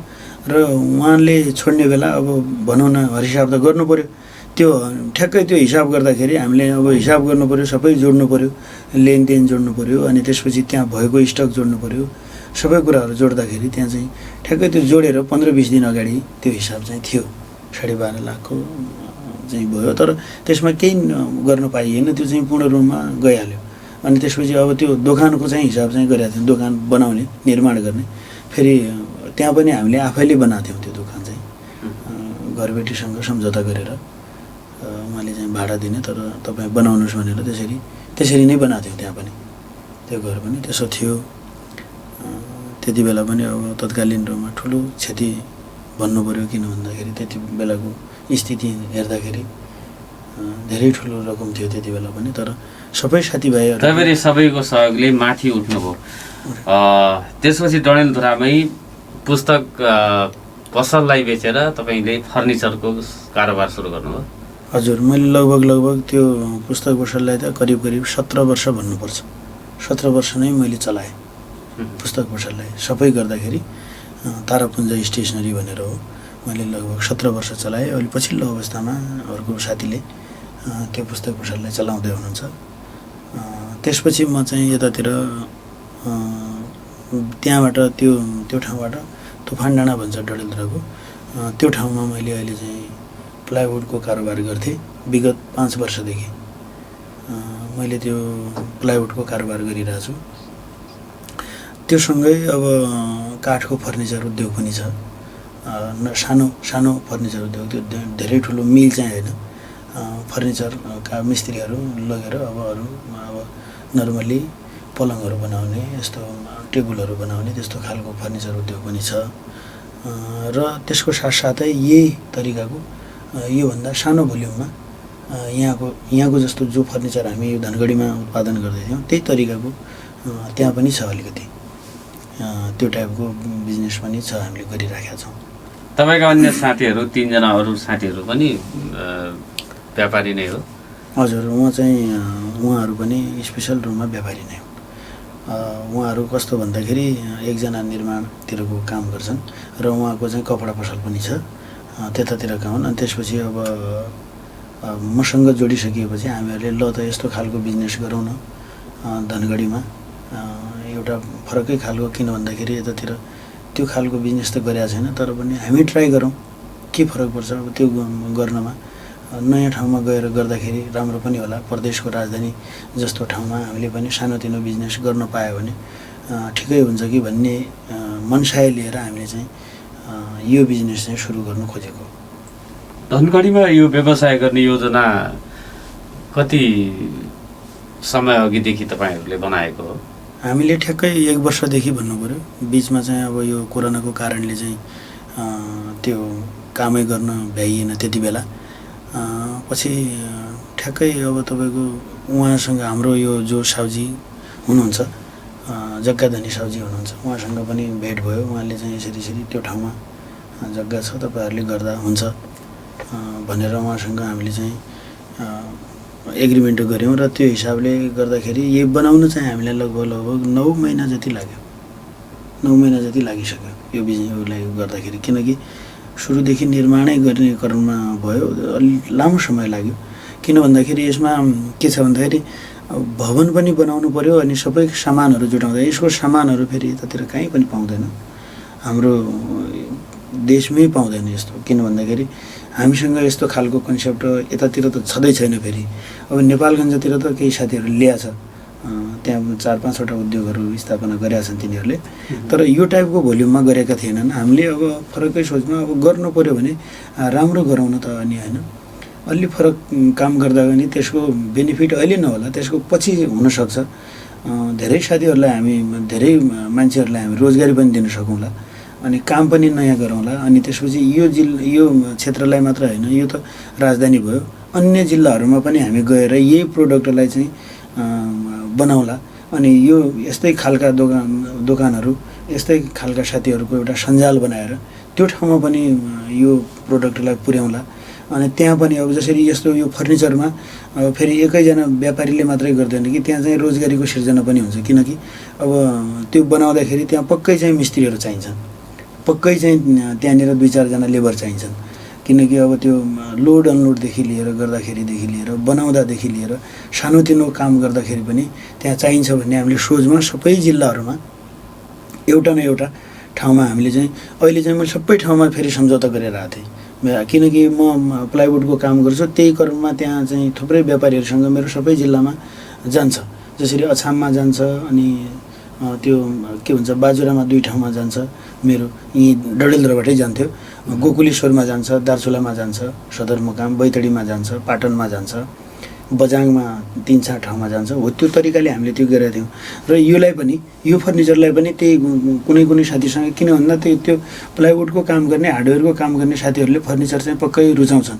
र उहाँले छोड्ने बेला अब भनौँ न हिसाब त गर्नु पऱ्यो। त्यो ठ्याक्कै त्यो हिसाब गर्दाखेरि हामीले अब हिसाब गर्नु पऱ्यो, सबै जोड्नु पऱ्यो, लेनदेन जोड्नु पऱ्यो, अनि त्यसपछि त्यहाँ भएको स्टक जोड्नु पऱ्यो। सबै कुराहरू जोड्दाखेरि त्यहाँ चाहिँ ठ्याक्कै त्यो जोडेर 15-20 दिन अगाडि त्यो हिसाब चाहिँ थियो 12.5 लाखको चाहिँ भयो। तर त्यसमा केही गर्न पाइएन, त्यो चाहिँ पूर्ण रूपमा गइहाल्यो। अनि त्यसपछि अब त्यो दोकानको चाहिँ हिसाब चाहिँ गरेका थियौँ, दोकान बनाउने निर्माण गर्ने। फेरि त्यहाँ पनि हामीले आफैले बनाएको थियौँ त्यो दोकान चाहिँ, घरबेटीसँग सम्झौता गरेर उहाँले चाहिँ भाडा दिने, तर तपाईँ बनाउनुहोस् भनेर त्यसरी नै बनाएको थियौँ त्यहाँ पनि। त्यो घर पनि त्यसो थियो। त्यति बेला पनि अब तत्कालीन रूपमा ठुलो क्षति भन्नु पऱ्यो, किन भन्दाखेरि त्यति बेलाको स्थिति हेर्दाखेरि धेरै ठुलो रकम थियो त्यति बेला पनि। तर सबै साथीभाइहरू तपाईँले सबैको सहयोगले माथि उठ्नुभयो। त्यसपछि डडेलधुरामै पुस्तक पसललाई बेचेर तपाईँले फर्निचरको कारोबार सुरु गर्नुभयो? हजुर, मैले लगभग त्यो पुस्तक पसललाई त करिब 17 वर्ष भन्नुपर्छ। 17 वर्ष नै मैले चलाएँ पुस्तक पसललाई। सबै गर्दाखेरि तारापुञ्ज स्टेसनरी भनेर हो, मैले लगभग 17 वर्ष चलाएँ। अहिले पछिल्लो अवस्थामा अर्को साथीले त्यो पुस्तक पसललाई चलाउँदै हुनुहुन्छ। त्यसपछि म चाहिँ यतातिर त्यहाँबाट त्यो ठाउँबाट तुफान डाँडा भन्छ डडेलधुराको, त्यो ठाउँमा मैले अहिले चाहिँ प्लाइवुडको कारोबार गर्थेँ। विगत 5 वर्षदेखि मैले त्यो प्लाइवुडको कारोबार गरिरहेको छु। त्योसँगै अब काठको फर्निचर उद्योग पनि छ, सानो फर्निचर उद्योग। त्यो धेरै ठुलो मिल चाहिँ होइन, फर्निचर मिस्त्रीहरू लगेर अब नर्मल्ली पलङहरू बनाउने, यस्तो टेबलहरू बनाउने, त्यस्तो खालको फर्निचर उद्योग पनि छ। र त्यसको साथसाथै यही तरिकाको योभन्दा सानो भोल्युममा यहाँको जस्तो जो फर्निचर हामी यो धनगढीमा उत्पादन गर्दैथ्यौँ त्यही तरिकाको त्यहाँ पनि छ अलिकति। त्यो टाइपको बिजनेस पनि छ, हामीले गरिराखेका छौँ। तपाईँका अन्य साथीहरू 3 जना अरू साथीहरू पनि व्यापारी नै हो? हजुर, उहाँहरू पनि स्पेसल रूपमा व्यापारी नै हो। उहाँहरू कस्तो भन्दाखेरि एकजना निर्माणतिरको काम गर्छन् र उहाँको चाहिँ कपडा पसल पनि छ, त्यतातिरका हुन्। अनि त्यसपछि अब मसँग जोडिसकिएपछि हामीहरूले ल त यस्तो खालको बिजनेस गरौँ न धनगढीमा, एउटा फरकै खालको। किन भन्दाखेरि यतातिर त्यो खालको बिजनेस त गरेका छैन, तर पनि हामी ट्राई गरौँ के फरक पर्छ। अब त्यो गर्नमा नयाँ ठाउँमा गएर गर्दाखेरि राम्रो पनि होला। प्रदेशको राजधानी जस्तो ठाउँमा हामीले पनि सानोतिनो बिजनेस गर्न पायो भने ठिकै हुन्छ कि भन्ने मनसाय लिएर हामीले चाहिँ यो बिजनेस चाहिँ सुरु गर्नु खोजेको। धनगढीमा यो व्यवसाय गर्ने योजना कति समय अघिदेखि तपाईँहरूले बनाएको हो? हामीले ठ्याक्कै 1 वर्षदेखि भन्नु पऱ्यो। बिचमा चाहिँ अब यो कोरोनाको कारणले चाहिँ त्यो कामै गर्न भ्याइएन त्यति बेला। पछि ठ्याक्कै अब तपाईँको उहाँसँग हाम्रो यो जो साउजी हुनुहुन्छ, जग्गाधनी साउजी हुनुहुन्छ, उहाँसँग पनि भेट भयो। उहाँले चाहिँ यसरी त्यो ठाउँमा जग्गा छ, तपाईँहरूले गर्दा हुन्छ भनेर उहाँसँग हामीले चाहिँ एग्रिमेन्ट गऱ्यौँ। र त्यो हिसाबले गर्दाखेरि यो बनाउनु चाहिँ हामीलाई लगभग 9 महिना जति लाग्यो। 9 महिना जति लागिसक्यो यो बिजनेसलाई गर्दाखेरि, किनकि सुरुदेखि निर्माणै गर्ने क्रममा भयो, अलि लामो समय लाग्यो। किन भन्दाखेरि यसमा के छ भन्दाखेरि भवन पनि बनाउनु पर्यो, अनि सबै सामानहरू जुटाउँदा यसको सामानहरू फेरि यतातिर कहीँ पनि पाउँदैन, हाम्रो देशमै पाउँदैन यस्तो। किन भन्दाखेरि हामीसँग यस्तो खालको कन्सेप्ट यतातिर त छँदै छैन। फेरि अब नेपालगञ्जतिर त केही साथीहरू ल्याएछ, त्यहाँ 4-5वटा उद्योगहरू स्थापना गरेका छन् तिनीहरूले, तर यो टाइपको भोल्युममा गरेका थिएनन्। हामीले अब फरकै सोचमा अब गर्नु पऱ्यो भने राम्रो गराउन त अनि होइन, अलि फरक काम गर्दा पनि त्यसको बेनिफिट अहिले नहोला, त्यसको पछि हुनसक्छ। धेरै साथीहरूलाई धेरै मान्छेहरूलाई हामी रोजगारी पनि दिन सकौँला। अनि काम पनि नयाँ गरौँला। अनि त्यसपछि यो क्षेत्रलाई मात्र होइन, यो त राजधानी भयो, अन्य जिल्लाहरूमा पनि हामी गएर यही प्रोडक्टलाई चाहिँ बनाउला। अनि यो यस्तै खालका दोकानहरू, यस्तै खालका साथीहरूको एउटा सञ्जाल बनाएर त्यो ठाउँमा पनि यो प्रोडक्टलाई पुर्याउँला। अनि त्यहाँ पनि अब जसरी यस्तो यो फर्निचरमा फेरि एकैजना व्यापारीले मात्रै गर्दैन कि, त्यहाँ चाहिँ रोजगारीको सिर्जना पनि हुन्छ। किनकि अब त्यो बनाउँदाखेरि त्यहाँ पक्कै चाहिँ मिस्त्रीहरू चाहिन्छन्, पक्कै चाहिँ त्यहाँनिर 2-4 जना लेबर चाहिन्छन्। किनकि अब त्यो लोड अनलोडदेखि लिएर गर्दाखेरिदेखि लिएर बनाउँदादेखि लिएर सानोतिनो काम गर्दाखेरि पनि त्यहाँ चाहिन्छ भन्ने हामीले सोचमा सबै जिल्लाहरूमा एउटा न एउटा ठाउँमा हामीले चाहिँ अहिले चाहिँ मैले सबै ठाउँमा फेरि सम्झौता गरेर आएको थिएँ। किनकि म प्लाइवुडको काम गर्छु, त्यही क्रममा त्यहाँ चाहिँ थुप्रै व्यापारीहरूसँग मेरो सबै जिल्लामा जान्छ। जसरी अछाममा जान्छ, अनि त्यो के भन्छ बाजुरामा 2 ठाउँमा जान्छ मेरो, यहीँ डडेलधुराबाटै जान्थ्यो। गोकुलेश्वरमा जान्छ, दार्चुलामा जान्छ, सदरमुकाम बैतडीमा जान्छ, पाटनमा जान्छ, बजाङमा 3-4 ठाउँमा जान्छ। हो त्यो तरिकाले हामीले त्यो गरेका थियौँ। र योलाई पनि, यो फर्निचरलाई पनि त्यही कुनै साथीसँग, किन भन्दा त्यो प्लाइवुडको काम गर्ने, हार्डवेयरको काम गर्ने साथीहरूले फर्निचर चाहिँ पक्कै रुचाउँछन्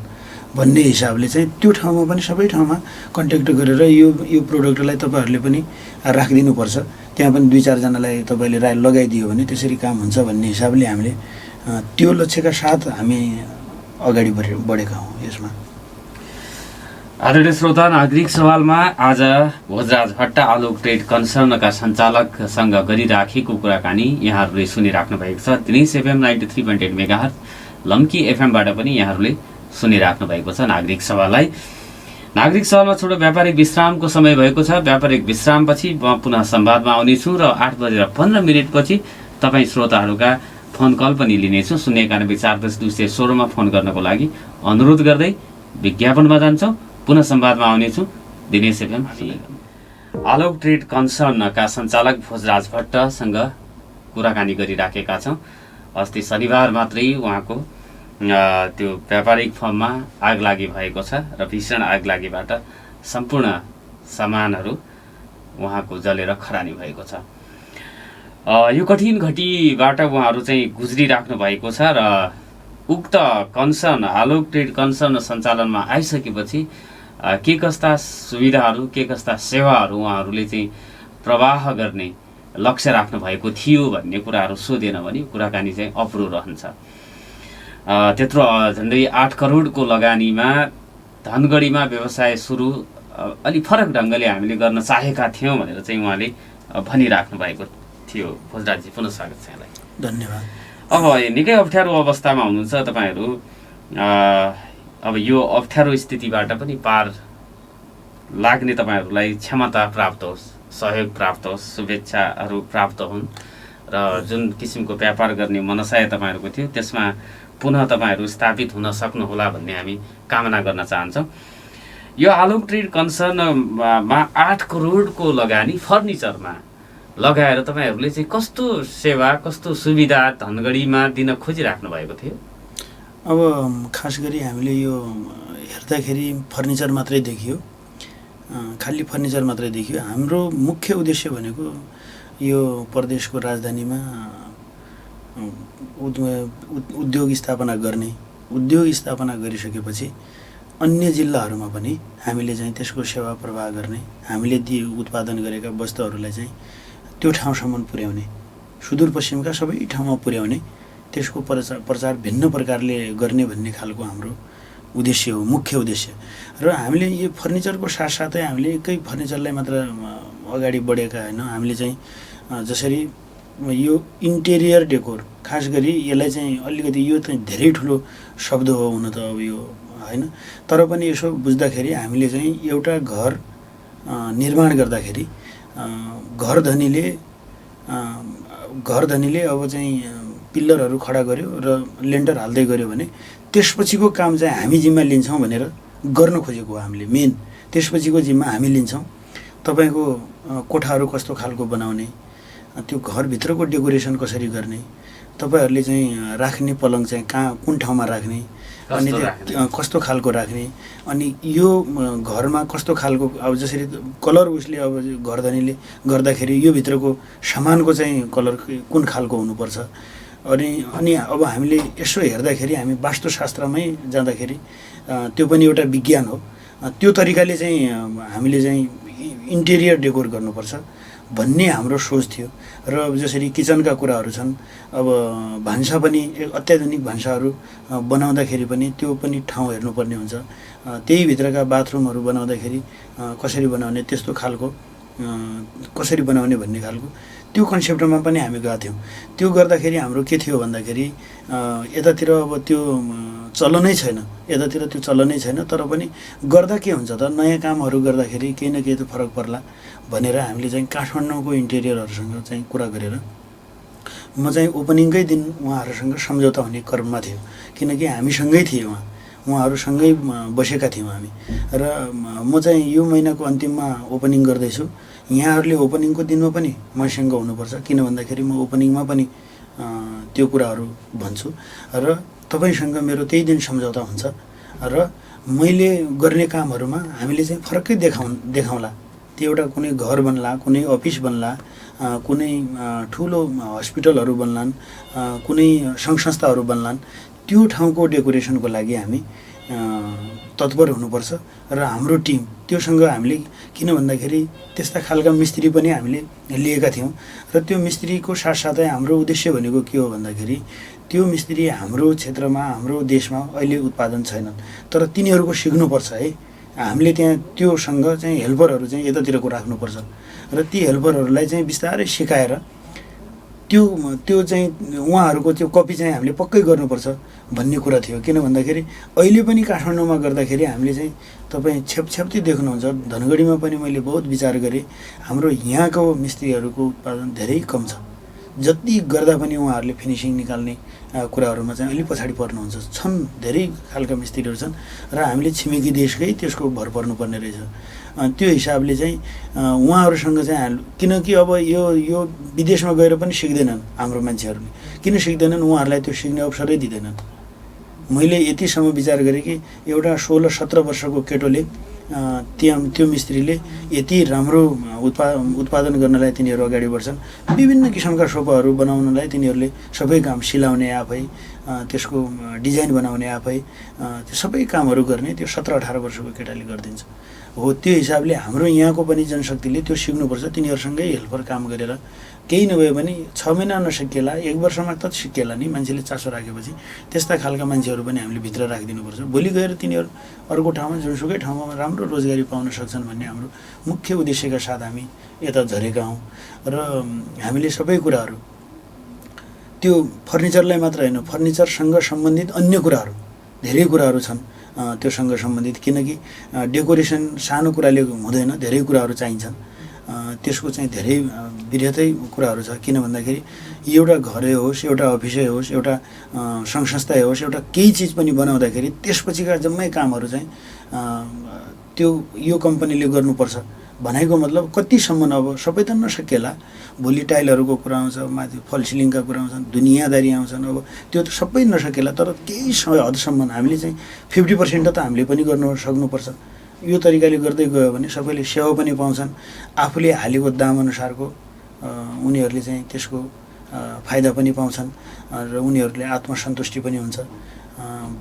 भन्ने हिसाबले चाहिँ त्यो ठाउँमा पनि सबै ठाउँमा कन्ट्याक्ट गरेर यो प्रोडक्टलाई तपाईँहरूले पनि राखिदिनुपर्छ, त्यहाँ पनि 2-4 जनालाई तपाईँले लगाइदियो भने त्यसरी काम हुन्छ भन्ने हिसाबले हामीले त्यो लक्ष्यका साथ हामी अगाडि बढेका हौँ यसमा। आदरणीय श्रोता, नागरिक सवालमा आज भोजराज भट्ट आलोक ट्रेड कन्सर्नका सञ्चालकसँग गरिराखेको कुराकानी यहाँहरूले सुनिराख्नु भएको छ। दिनेश FM 93.8 मेगाहर्ज, लम्की एफएमबाट पनि यहाँहरूले सुनिराख्नु भएको छ नागरिक सभालाई। नागरिक सभामा छोटो व्यापारिक विश्रामको समय भएको छ। व्यापारिक विश्रामपछि म पुनः संवादमा आउनेछु र 8:15 तपाईँ श्रोताहरूका फोन कल पनि लिनेछु। 091-410-216 फोन गर्नको लागि अनुरोध गर्दै विज्ञापनमा जान्छौँ, पुनः संवादमा आउनेछु। दिनेश FM आलोक ट्रेड कन्सर्नका सञ्चालक भोजराज भट्टसँग कुराकानी गरिराखेका छौँ। अस्ति शनिबार मात्रै उहाँको त्यो व्यापारिक फर्ममा आगलागी भएको छ र भीषण आगलागीबाट सम्पूर्ण सामानहरू उहाँको जलेर खरानी भएको छ। यो कठिन घटीबाट उहाँहरू चाहिँ गुज्रिराख्नु भएको छ र उक्त कन्सर्न आलोक ट्रेड कन्सर्न सञ्चालनमा आइसकेपछि के कस्ता सुविधाहरू, के कस्ता सेवाहरू उहाँहरूले चाहिँ प्रवाह गर्ने लक्ष्य राख्नु भएको थियो भन्ने कुराहरू सोधेन भने कुराकानी चाहिँ अपुरो रहन्छ। त्यत्रो झन्डै 8 करोडको लगानीमा धनगढीमा व्यवसाय सुरु अलि फरक ढङ्गले हामीले गर्न चाहेका थियौँ भनेर चाहिँ उहाँले भनिराख्नु भएको थियो। भोजराजजी, पुनः स्वागत छ यहाँलाई। धन्यवाद। अब निकै अप्ठ्यारो अवस्थामा हुनुहुन्छ तपाईँहरू। अब यो अप्ठ्यारो स्थितिबाट पनि पार लाग्ने तपाईँहरूलाई क्षमता प्राप्त होस्, सहयोग प्राप्त होस्, शुभेच्छाहरू प्राप्त हुन् र जुन किसिमको व्यापार गर्ने मनसाय तपाईँहरूको थियो त्यसमा पुनः तपाईँहरू स्थापित हुन सक्नुहोला भन्ने हामी कामना गर्न चाहन्छौँ। यो आलोक ट्रेड कन्सर्नमा 8 करोडको लगानी फर्निचरमा लगाएर तपाईँहरूले चाहिँ कस्तो सेवा, कस्तो सुविधा धनगढीमा दिन खोजिराख्नु भएको थियो? अब खास गरी हामीले यो हेर्दाखेरि फर्निचर मात्रै देखियो, खाली फर्निचर मात्रै देखियो। हाम्रो मुख्य उद्देश्य भनेको यो प्रदेशको राजधानीमा उद्योग स्थापना गर्ने, उद्योग स्थापना गरिसकेपछि अन्य जिल्लाहरूमा पनि हामीले चाहिँ त्यसको सेवा प्रवाह गर्ने, हामीले ती उत्पादन गरेका वस्तुहरूलाई चाहिँ त्यो ठाउँसम्म पुर्याउने, सुदूरपश्चिमका सबै ठाउँमा पुर्याउने, त्यसको प्रचार भिन्न प्रकारले गर्ने भन्ने खालको हाम्रो उद्देश्य हो, मुख्य उद्देश्य। र हामीले यो फर्निचरको साथसाथै हामीले एकै फर्निचरलाई मात्र अगाडि बढेका होइन। हामीले चाहिँ जसरी यो इन्टेरियर डेकोर, खास गरी यसलाई चाहिँ अलिकति यो चाहिँ धेरै ठुलो शब्द हो हुन त अब यो होइन, तर पनि यसो बुझ्दाखेरि हामीले चाहिँ एउटा घर निर्माण गर्दाखेरि घरधनीले अब चाहिँ पिल्लरहरू खडा गर्यो र लेन्टर हाल्दै गऱ्यो भने त्यसपछिको काम चाहिँ हामी जिम्मा लिन्छौँ भनेर गर्न खोजेको हो हामीले। मेन त्यसपछिको जिम्मा हामी लिन्छौँ। तपाईँको कोठाहरू कस्तो खालको बनाउने, त्यो घरभित्रको डेकोरेसन कसरी गर्ने, तपाईँहरूले चाहिँ राख्ने पलङ चाहिँ कुन ठाउँमा राख्ने, अनि कस्तो खालको राख्ने, अनि यो घरमा कस्तो खालको अब जसरी कलर उसले अब घरधनीले गर्दाखेरि यो भित्रको सामानको चाहिँ कलर कुन खालको हुनुपर्छ, अनि अब हामीले यसो हेर्दाखेरि हामी वास्तुशास्त्रमै जाँदाखेरि त्यो पनि एउटा विज्ञान हो। त्यो तरिकाले चाहिँ हामीले चाहिँ इन्टेरियर डेकोर गर्नुपर्छ भन्ने हाम्रो सोच थियो। र जसरी किचनका कुराहरू छन्, अब भान्सा पनि अत्याधुनिक भान्साहरू बनाउँदाखेरि पनि त्यो पनि ठाउँ हेर्नुपर्ने हुन्छ। त्यही भित्रका बाथरुमहरू बनाउँदाखेरि कसरी बनाउने, त्यस्तो खालको कसरी बनाउने भन्ने खालको त्यो कन्सेप्टमा पनि हामी गएको थियौँ। त्यो गर्दाखेरि हाम्रो के थियो भन्दाखेरि यतातिर अब त्यो चलनै छैन, यतातिर त्यो चलनै छैन। तर पनि गर्दा के हुन्छ त, नयाँ कामहरू गर्दाखेरि केही न केही त फरक पर्ला भनेर हामीले चाहिँ काठमाडौँको इन्टेरियरहरूसँग चाहिँ कुरा गरेर म चाहिँ ओपनिङकै दिन उहाँहरूसँग सम्झौता हुने क्रममा थियो, किनकि हामीसँगै थिए उहाँहरूसँगै बसेका थियौँ हामी। र म चाहिँ यो महिनाको अन्तिममा ओपनिङ गर्दैछु, यहाँहरूले ओपनिङको दिनमा पनि मसँग हुनुपर्छ, किन भन्दाखेरि म ओपनिङमा पनि त्यो कुराहरू भन्छु र तपाईँसँग मेरो त्यही दिन सम्झौता हुन्छ र मैले गर्ने कामहरूमा हामीले चाहिँ फरकै देखाउँला। त्यो एउटा कुनै घर बन्ला, कुनै अफिस बन्ला, कुनै ठुलो हस्पिटलहरू बन्लान्, कुनै सङ्घ संस्थाहरू बन्लान्, त्यो ठाउँको डेकोरेसनको लागि हामी तत्पर हुनुपर्छ। र हाम्रो टिम त्योसँग हामीले, किन भन्दाखेरि त्यस्ता खालका मिस्त्री पनि हामीले लिएका थियौँ। र त्यो मिस्त्रीको साथसाथै हाम्रो उद्देश्य भनेको के हो भन्दाखेरि त्यो मिस्त्री हाम्रो क्षेत्रमा, हाम्रो देशमा अहिले उत्पादन छैनन्, तर तिनीहरूको सिक्नुपर्छ है। हामीले त्यहाँ त्योसँग चाहिँ हेल्परहरू चाहिँ यतातिरको राख्नुपर्छ र ती हेल्परहरूलाई चाहिँ बिस्तारै सिकाएर त्यो चाहिँ उहाँहरूको त्यो कपी चाहिँ हामीले पक्कै गर्नुपर्छ भन्ने कुरा थियो। किन भन्दाखेरि अहिले पनि काठमाडौँमा गर्दाखेरि हामीले चाहिँ तपाईँ छेपछेप्ती देख्नुहुन्छ, धनगढीमा पनि मैले बहुत विचार गरेँ, हाम्रो यहाँको मिस्त्रीहरूको उत्पादन धेरै कम छ। जति गर्दा पनि उहाँहरूले फिनिसिङ निकाल्ने कुराहरूमा चाहिँ अलिक पछाडि पर्नुहुन्छ। छन् धेरै खालका मिस्त्रीहरू छन् र हामीले छिमेकी देशकै त्यसको भर पर्नुपर्ने रहेछ। त्यो हिसाबले चाहिँ उहाँहरूसँग चाहिँ किनकि अब यो विदेशमा गएर पनि सिक्दैनन् हाम्रो मान्छेहरूले। किन सिक्दैनन्? उहाँहरूलाई त्यो सिक्ने अवसरै दिँदैनन्। मैले यतिसम्म विचार गरेँ कि एउटा 16-17 वर्षको केटोले त्यो मिस्त्रीले यति राम्रो उत्पादन गर्नलाई तिनीहरू अगाडि बढ्छन्। विभिन्न किसिमका सोफाहरू बनाउनलाई तिनीहरूले सबै काम, सिलाउने आफै, त्यसको डिजाइन बनाउने आफै, त्यो सबै कामहरू गर्ने त्यो 17-18 वर्षको केटाले गरिदिन्छ। हो, त्यो हिसाबले हाम्रो यहाँको पनि जनशक्तिले त्यो सिक्नुपर्छ। तिनीहरूसँगै हेल्पर काम गरेर केही नभए पनि 6 महिना नसिकेला, 1 वर्षमा त सिकेला नि, मान्छेले चासो राखेपछि त्यस्ता खालका मान्छेहरू पनि हामीले भित्र राखिदिनुपर्छ। भोलि गएर तिनीहरू अर्को ठाउँमा, जुनसुकै ठाउँमा राम्रो रोजगारी पाउन सक्छन् भन्ने हाम्रो मुख्य उद्देश्यका साथ हामी यता झरेका हौँ। र हामीले सबै कुराहरू, त्यो फर्निचरलाई मात्र होइन, फर्निचरसँग सम्बन्धित अन्य कुराहरू, धेरै कुराहरू छन् त्योसँग सम्बन्धित। किनकि डेकोरेसन सानो कुराले हुँदैन, धेरै कुराहरू चाहिन्छन्। त्यसको चाहिँ धेरै वृहतै कुराहरू छ। किन भन्दाखेरि एउटा घरै होस्, एउटा अफिसै होस्, एउटा सङ्घ संस्थै होस्, एउटा केही चिज पनि बनाउँदाखेरि त्यसपछिका जम्मै कामहरू चाहिँ त्यो यो कम्पनीले गर्नुपर्छ भनेको मतलब कतिसम्म अब सबै त नसकेला। भोलि टाइलहरूको कुरा आउँछ, माथि फल सिलिङका कुरा आउँछन्, दुनियाँदारी आउँछन्। अब त्यो त सबै नसकेला, तर केही हदसम्म हामीले चाहिँ 50% त हामीले पनि गर्न सक्नुपर्छ। यो तरिकाले गर्दै गयो भने सबैले सेवा पनि पाउँछन्, आफूले हालेको दाम अनुसारको उनीहरूले चाहिँ त्यसको फाइदा पनि पाउँछन् र उनीहरूले आत्मसन्तुष्टि पनि हुन्छ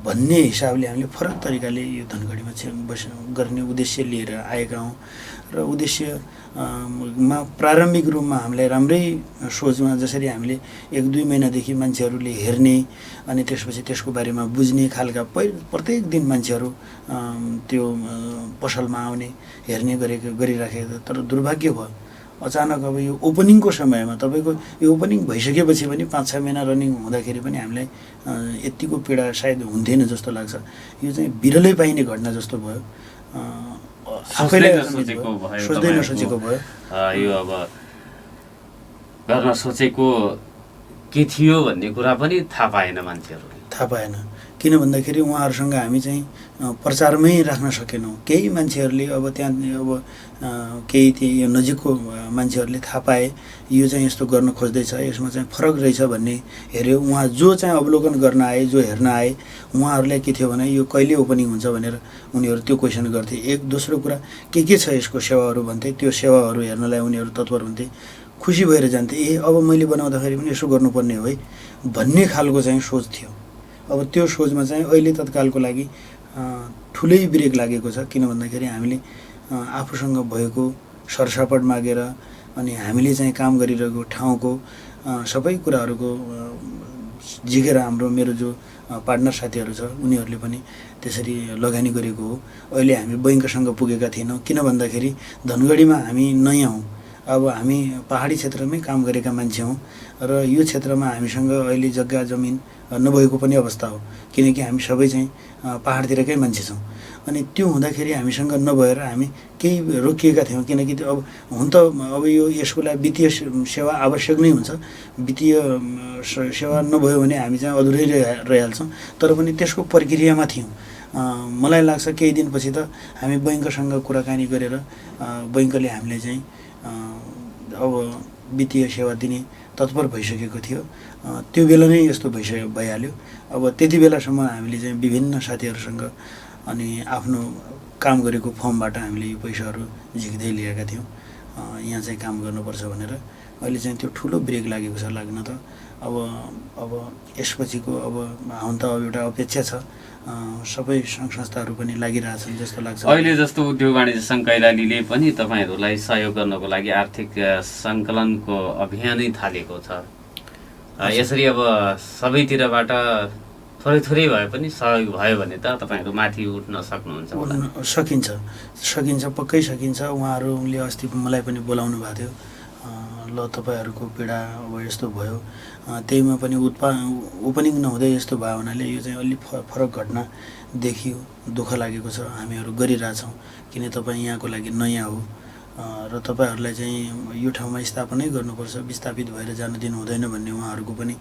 भन्ने हिसाबले हामीले फरक तरिकाले यो धनगढीमा गर्ने उद्देश्य लिएर आएका हौँ। र उद्देश्यमा प्रारम्भिक रूपमा हामीलाई राम्रै सोचमा, जसरी हामीले 1-2 महिनादेखि मान्छेहरूले हेर्ने अनि त्यसपछि त्यसको बारेमा बुझ्ने खालका प्रत्येक दिन मान्छेहरू त्यो पसलमा आउने, हेर्ने गरिराखेको। तर दुर्भाग्य भयो, अचानक अब यो ओपनिङको समयमा, तपाईँको यो ओपनिङ भइसकेपछि पनि 5-6 महिना रनिङ हुँदाखेरि पनि हामीलाई यतिको पीडा सायद हुन्थेन जस्तो लाग्छ। यो चाहिँ बिरलै पाइने घटना जस्तो भयो। सोच्दै नसोचेको भयो। यो अब गर्न सोचेको के थियो भन्ने कुरा पनि थाहा पाएन मान्छेहरूले, थाहा पाएन। किन भन्दाखेरि उहाँहरूसँग हामी चाहिँ प्रचारमै राख्न सकेनौँ। केही मान्छेहरूले अब त्यहाँ अब केही त्यो नजिकको मान्छेहरूले थाहा पाए यो चाहिँ यस्तो गर्न खोज्दैछ, यसमा चाहिँ फरक रहेछ भन्ने हेऱ्यो। उहाँ जो चाहिँ अवलोकन गर्न आए, जो हेर्न आए, उहाँहरूलाई के थियो भने यो कहिले ओपनिङ हुन्छ भनेर उनीहरू त्यो क्वेसन गर्थे। एक दोस्रो कुरा के छ यसको सेवाहरू भन्थे, त्यो सेवाहरू हेर्नलाई उनीहरू तत्पर हुन्थे, खुसी भएर जान्थे। अब मैले बनाउँदाखेरि पनि यसो गर्नुपर्ने हो है भन्ने खालको चाहिँ सोच थियो। अब त्यो सोचमा चाहिँ अहिले तत्कालको लागि ठुलै ब्रेक लागेको छ। किन भन्दाखेरि हामीले आफूसँग भएको सरसपट मागेर अनि हामीले चाहिँ काम गरिरहेको ठाउँको सबै कुराहरूको झिकेर मेरो जो पार्टनर साथीहरू छ उनीहरूले पनि त्यसरी लगानी गरेको हो। अहिले हामी बैङ्कसँग पुगेका थिएनौँ, किन भन्दाखेरि धनगढीमा हामी नयाँ हौँ। अब हामी पहाडी क्षेत्रमै काम गरेका मान्छे हौँ र यो क्षेत्रमा हामीसँग अहिले जग्गा जमिन नभएको पनि अवस्था हो, किनकि हामी सबै चाहिँ पहाडतिरकै मान्छे छौँ। अनि त्यो हुँदाखेरि हामीसँग नभएर हामी केही रोकिएका थियौँ, किनकि त्यो अब हुन त अब यसको लागि वित्तीय सेवा आवश्यक नै हुन्छ। वित्तीय सेवा नभयो भने हामी चाहिँ अधुरै रहिहाल्छौँ, तर पनि त्यसको प्रक्रियामा थियौँ। मलाई लाग्छ केही दिनपछि त हामी बैङ्कसँग कुराकानी गरेर बैङ्कले हामीलाई चाहिँ अब वित्तीय सेवा दिने तत्पर भइसकेको थियो। त्यो बेला नै यस्तो भइहाल्यो। अब त्यति बेलासम्म हामीले चाहिँ विभिन्न साथीहरूसँग अनि आफ्नो काम गरेको फर्मबाट हामीले यो पैसाहरू झिक्दै लिएका थियौँ यहाँ चाहिँ काम गर्नुपर्छ भनेर। अहिले चाहिँ त्यो ठुलो ब्रेक लागेको छ लाग्न त। अब यसपछिको अब हुन त अब एउटा अपेक्षा छ, सबै सङ्घ संस्थाहरू पनि लागिरहेछन् जस्तो लाग्छ। अहिले जस्तो उद्योग वाणिज्य सङ्घ कैलालीले पनि तपाईँहरूलाई सहयोग गर्नको लागि आर्थिक सङ्कलनको अभियानै थालेको छ। यसरी अब सबैतिरबाट थोरै थोरै भए पनि सहयोग भयो भने त तपाईँहरू माथि उठ्न सक्नुहुन्छ होला। सकिन्छ, पक्कै सकिन्छ। उहाँहरूले अस्ति मलाई पनि बोलाउनु भएको थियो, ल तपाईँहरूको पीडा अब यस्तो भयो, त्यहीमा पनि ओपनिङ नहुँदै यस्तो भयो हुनाले यो चाहिँ अलि फरक घटना देखियो, दुःख लागेको छ। हामीहरू गरिरहेछौँ किन तपाईँ यहाँको लागि नयाँ हो र तपाईँहरूलाई चाहिँ यो ठाउँमा स्थापनै गर्नुपर्छ, विस्थापित भएर जान दिनु हुँदैन भन्ने उहाँहरूको पनि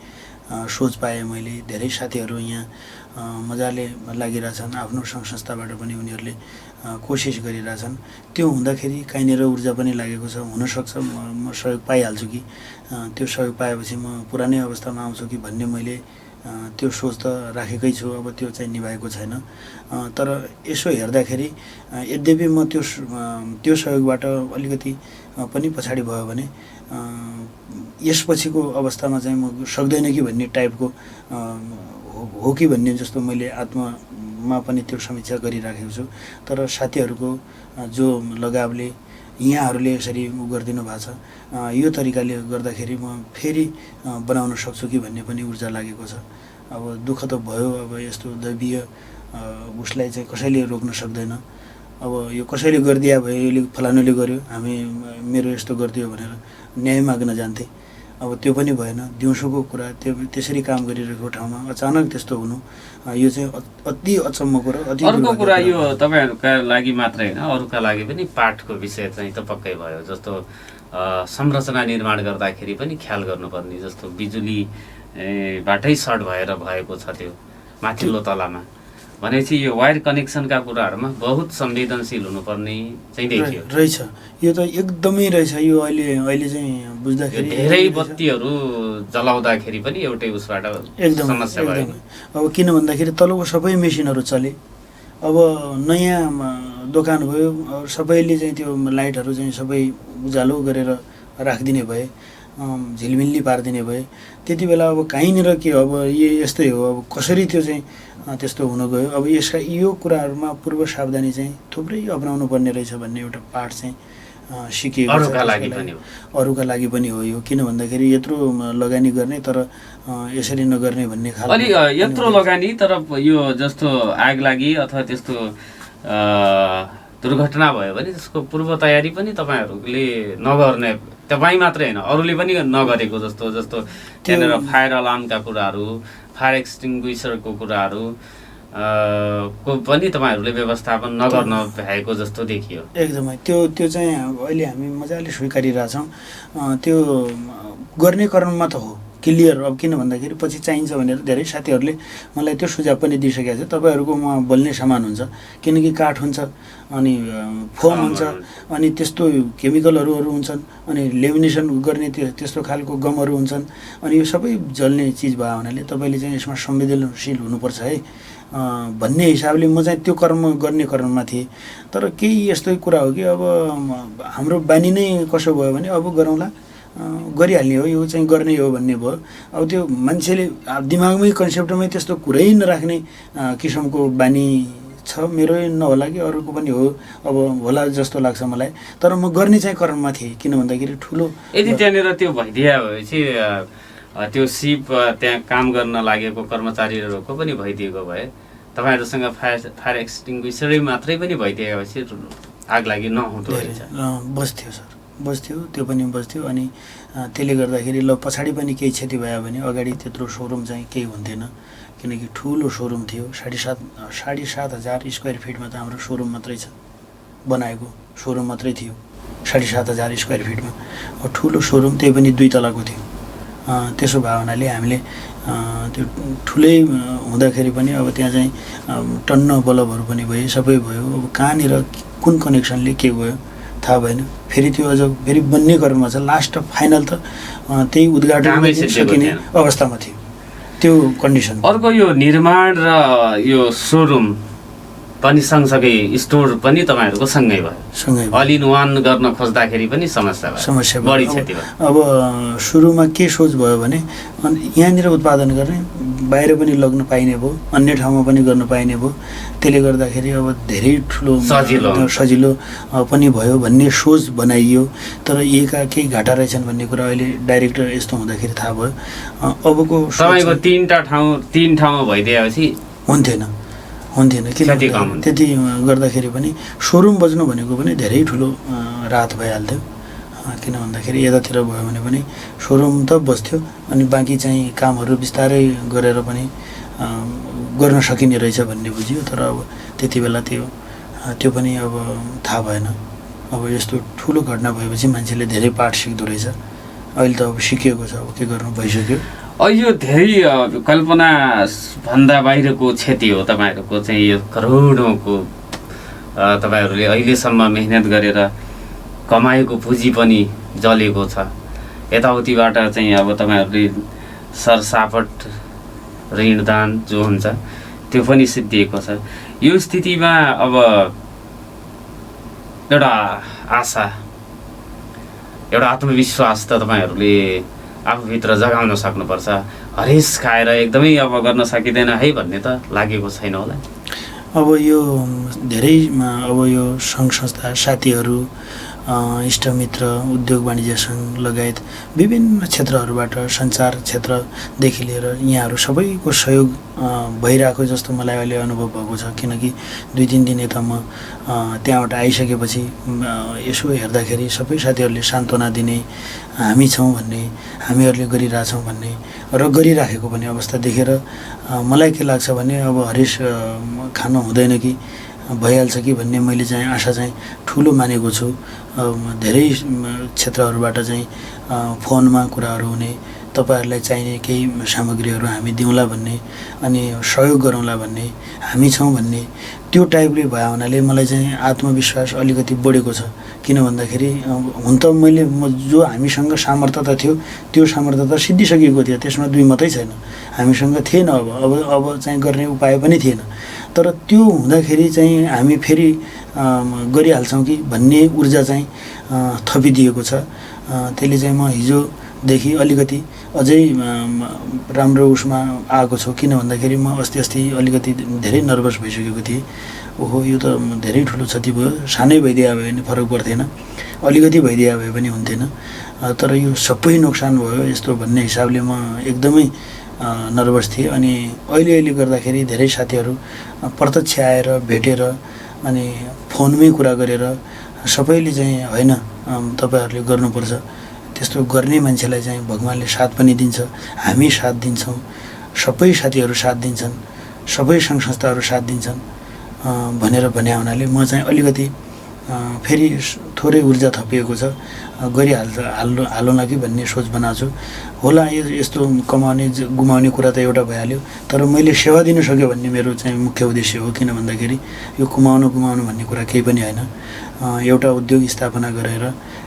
सोच पाएँ मैले। धेरै साथीहरू यहाँ मजाले लागिरहेछन्, आफ्नो सङ्घ संस्थाबाट पनि उनीहरूले कोसिस गरिरहेछन्। त्यो हुँदाखेरि कहीँनिर ऊर्जा पनि लागेको छ। हुनसक्छ म सहयोग पाइहाल्छु कि त्यो सहयोग पाएपछि म पुरानै अवस्थामा आउँछु कि भन्ने मैले त्यो सोच त राखेकै छु। अब त्यो चाहिँ निभाएको छैन, तर यसो हेर्दाखेरि यद्यपि म त्यो सहयोगबाट अलिकति पनि पछाडि भयो भने यसपछिको अवस्थामा चाहिँ म सक्दैन कि भन्ने टाइपको हो कि भन्ने जस्तो मैले आत्मामा पनि त्यो समीक्षा गरिराखेको छु। तर साथीहरूको जो लगावले यहाँहरूले यसरी गरिदिनु भएको छ, यो तरिकाले गर्दाखेरि म फेरि बनाउन सक्छु कि भन्ने पनि ऊर्जा लागेको छ। अब दुःख त भयो, अब यस्तो दैवीय उसलाई चाहिँ कसैले रोक्न सक्दैन। अब यो कसैले गरिदिया भयो, यसले फलानुले गर्यो, मेरो यस्तो गरिदियो भनेर न्याय माग्न जान्थे। अब त्यो पनि भएन। दिउँसोको कुरा त्यसरी काम गरिरहेको ठाउँमा अचानक त्यस्तो हुनु, यो चाहिँ अति अचम्मको र अति अर्को कुरा यो तपाईँहरूका लागि मात्रै होइन, अरूका लागि पनि पाठको विषय चाहिँ त पक्कै भयो। जस्तो संरचना निर्माण गर्दाखेरि पनि ख्याल गर्नुपर्ने, जस्तो बिजुली बाटै सर्ट भएर भएको छ त्यो माथिल्लो तलामा भनेपछि यो वायर कनेक्सनका कुराहरूमा बहुत संवेदनशील हुनुपर्ने चाहिँ देखियो रहेछ। यो त एकदमै रहेछ। यो अहिले चाहिँ बुझ्दाखेरि धेरै बत्तीहरू जलाउँदाखेरि पनि एउटै उसबाट समस्या भयो। अब किन भन्दाखेरि तलको सबै मेसिनहरू चले। अब नयाँ दोकान भयो, सबैले चाहिँ त्यो लाइटहरू चाहिँ सबै उज्यालो गरेर राखिदिने भए, झिलमिल्ली पारिदिने भए, त्यति बेला अब कहीँनिर के अब यस्तै हो। अब कसरी त्यो चाहिँ त्यस्तो हुन गयो। अब यसका यो कुराहरूमा पूर्व सावधानी चाहिँ थुप्रै अपनाउनु पर्ने रहेछ भन्ने एउटा पाठ चाहिँ सिकिएको छ। अरूका लागि पनि हो यो। किन भन्दाखेरि यत्रो लगानी गर्ने तर यसरी नगर्ने भन्ने खालको अलि यत्रो लगानी तर यो जस्तो आग लागि अथवा त्यस्तो दुर्घटना भयो भने त्यसको पूर्व तयारी पनि तपाईँहरूले नगर्ने, तपाईँ मात्रै होइन अरूले पनि नगरेको जस्तो त्यहाँनिर फायर अलार्मका कुराहरू, फायर एक्सटिङ्ग्विसरको कुराहरू को पनि तपाईँहरूले व्यवस्थापन नगर्न भ्याएको जस्तो देखियो। एकदमै त्यो चाहिँ अहिले हामी मजाले स्वीकारिरहेछौँ। त्यो गर्ने क्रममा त हो क्लियर। अब किन भन्दाखेरि पछि चाहिन्छ भनेर धेरै साथीहरूले मलाई त्यो सुझाव पनि दिइसकेको छ। तपाईँहरूकोमा बल्ने सामान हुन्छ, किनकि काठ हुन्छ, अनि फोम हुन्छ, अनि त्यस्तो केमिकलहरू हुन्छन्, अनि लेमिनेसन गर्ने त्यस्तो खालको गमहरू हुन्छन्, अनि यो सबै जल्ने चिज भयो हुनाले तपाईँले चाहिँ यसमा संवेदनशील हुनुपर्छ है भन्ने हिसाबले म चाहिँ त्यो कर्म गर्ने क्रममा थिएँ। तर केही यस्तै कुरा हो कि अब हाम्रो बानी नै कसो भयो भने अब गरौँला गरिहाल्ने हो, यो चाहिँ गर्ने हो भन्ने भयो। अब त्यो मान्छेले दिमागमै कन्सेप्टमै त्यस्तो कुरै नराख्ने किसिमको बानी छ। मेरै नहोला कि अरूको पनि हो, अब होला जस्तो लाग्छ मलाई। तर म गर्ने चाहिँ क्रममा थिएँ, किन भन्दाखेरि ठुलो यदि त्यहाँनिर त्यो भइदिया भएपछि त्यो सिप त्यहाँ काम गर्न लागेको कर्मचारीहरूको पनि भइदिएको भए, तपाईँहरूसँग फायर एक्सटिङ्ग्विसरै मात्रै पनि भइदिएपछि आग लागि नहुँदो रहेछ। बस्थ्यो सर, बस्थ्यो, त्यो पनि बस्थ्यो। अनि त्यसले गर्दाखेरि ल पछाडि पनि केही क्षति भयो भने अगाडि त्यत्रो सोरुम चाहिँ केही हुन्थेन, किनकि ठुलो सोरुम थियो। 7,500 स्क्वायर फिटमा त हाम्रो सोरुम मात्रै छ, बनाएको सोरुम मात्रै थियो 7,500 स्क्वायर फिटमा। अब ठुलो सोरुम, त्यही पनि 2 तलाको थियो। त्यसो भए हुनाले हामीले त्यो ठुलै हुँदाखेरि पनि अब त्यहाँ चाहिँ टन्न बल्बहरू पनि भए, सबै भयो। अब कहाँनिर कुन कनेक्सनले के भयो थाहा भएन। फेरि त्यो अझ फेरि बन्ने क्रममा छ। लास्ट फाइनल त त्यही उद्घाटन सकिने अवस्थामा थियो, त्यो कन्डिसन। अर्को यो निर्माण र यो सोरुम पनि सँगसँगै स्टोर पनि तपाईँहरूको सँगै भयो, सँगै अल इन वान गर्न खोज्दाखेरि पनि समस्या भयो, बढी क्षति भयो। अब सुरुमा के सोच भयो भने यहाँनिर उत्पादन गर्ने, बाहिर पनि लग्न पाइने भयो, अन्य ठाउँमा पनि गर्न पाइने भयो। त्यसले गर्दाखेरि अब धेरै ठुलो सजिलो पनि भयो भन्ने सोच बनाइयो। तर यहीका केही घाटा रहेछन् भन्ने कुरा अहिले डाइरेक्टर यस्तो हुँदाखेरि थाहा भयो। अबको तपाईँको 3 ठाउँमा भइदिएपछि हुन्थेन, किन त्यति गर्दाखेरि पनि सोरुम बज्नु भनेको पनि धेरै ठुलो राहत भइहाल्थ्यो। किन भन्दाखेरि यतातिर भयो भने पनि सोरुम त बस्थ्यो, अनि बाँकी चाहिँ कामहरू बिस्तारै गरेर पनि गर्न सकिने रहेछ भन्ने बुझियो। तर अब त्यति बेला त्यो पनि अब थाहा भएन। अब यस्तो ठुलो घटना भएपछि मान्छेले धेरै पाठ सिक्दो रहेछ। अहिले त अब सिकिएको छ, अब के गर्नु भइसक्यो। यो धेरै कल्पना भन्दा बाहिरको क्षति हो तपाईँहरूको चाहिँ। यो करोडौँको तपाईँहरूले अहिलेसम्म मेहनत गरेर कमाएको पुँजी पनि जलेको छ। यताउतिबाट चाहिँ अब तपाईँहरूले सरसापट ऋणदान जो हुन्छ त्यो पनि सिद्धिएको छ। यो स्थितिमा अब एउटा आशा, एउटा आत्मविश्वास त तपाईँहरूले आफूभित्र जगाउन सक्नुपर्छ। हरेस खाएर एकदमै अब गर्न सकिँदैन है भन्ने त लागेको छैन होला। अब यो धेरै अब यो सङ्घ संस्था, साथीहरू, इष्टमित्र, उद्योग वाणिज्य सङ्घ लगायत विभिन्न क्षेत्रहरूबाट, सञ्चार क्षेत्रदेखि लिएर यहाँहरू सबैको सहयोग भइरहेको जस्तो मलाई अहिले अनुभव भएको छ। किनकि 2-3 दिन यता म त्यहाँबाट आइसकेपछि यसो हेर्दाखेरि सबै साथीहरूले सान्त्वना दिने, हामी छौँ भन्ने, हामीहरूले गरिरहेछौँ भन्ने र गरिराखेको पनि अवस्था देखेर मलाई के लाग्छ भने अब हरेस खानु हुँदैन कि भइहाल्छ कि भन्ने मैले चाहिँ आशा चाहिँ ठुलो मानेको छु। धेरै क्षेत्रहरूबाट चाहिँ फोनमा कुराहरू हुने, तपाईँहरूलाई चाहिने केही सामग्रीहरू हामी दिउँला भन्ने, अनि सहयोग गरौँला भन्ने, हामी छौँ भन्ने, त्यो टाइपले भयो हुनाले मलाई चाहिँ आत्मविश्वास अलिकति बढेको छ। किन भन्दाखेरि हुन त जो हामीसँग सामर्थ्यता थियो त्यो सामर्थ्यता सिद्धिसकेको थियो, त्यसमा 2 मात्रै छैन। हामीसँग थिएन, अब चाहिँ गर्ने उपाय पनि थिएन। तर त्यो हुँदाखेरि चाहिँ हामी फेरि गरिहाल्छौँ कि भन्ने ऊर्जा चाहिँ थपिदिएको छ। त्यसले चाहिँ म हिजोदेखि अलिकति अझै राम्रो उसमा आएको छु। किन भन्दाखेरि म अस्ति अलिकति धेरै नर्भस भइसकेको थिएँ। ओहो, यो त धेरै ठुलो क्षति भयो, सानै भइदिए भए पनि फरक पर्थेन, अलिकति भइदिए भए पनि हुन्थेन। तर यो सबै नोक्सान भयो यस्तो भन्ने हिसाबले म एकदमै नर्भस थिएँ। अनि अहिले गर्दाखेरि धेरै साथीहरू प्रत्यक्ष आएर भेटेर अनि फोनमै कुरा गरेर सबैले चाहिँ होइन तपाईँहरूले गर्नुपर्छ, त्यस्तो गर्ने मान्छेलाई चाहिँ भगवान्ले साथ पनि दिन्छ, हामी साथ दिन्छौँ, सबै साथीहरू साथ दिन्छन्, सबै सङ्घ संस्थाहरू साथ दिन्छन् भनेर भने हुनाले म चाहिँ अलिकति फेरि थोरै ऊर्जा थपिएको छ। हालौँला कि भन्ने सोच बनाएको छु। होला यस्तो कमाउने गुमाउने कुरा त एउटा भइहाल्यो, तर मैले सेवा दिन सक्यो भन्ने मेरो चाहिँ मुख्य उद्देश्य हो। किन भन्दाखेरि यो कुमाउनु भन्ने कुरा केही पनि होइन। एउटा उद्योग स्थापना गरेर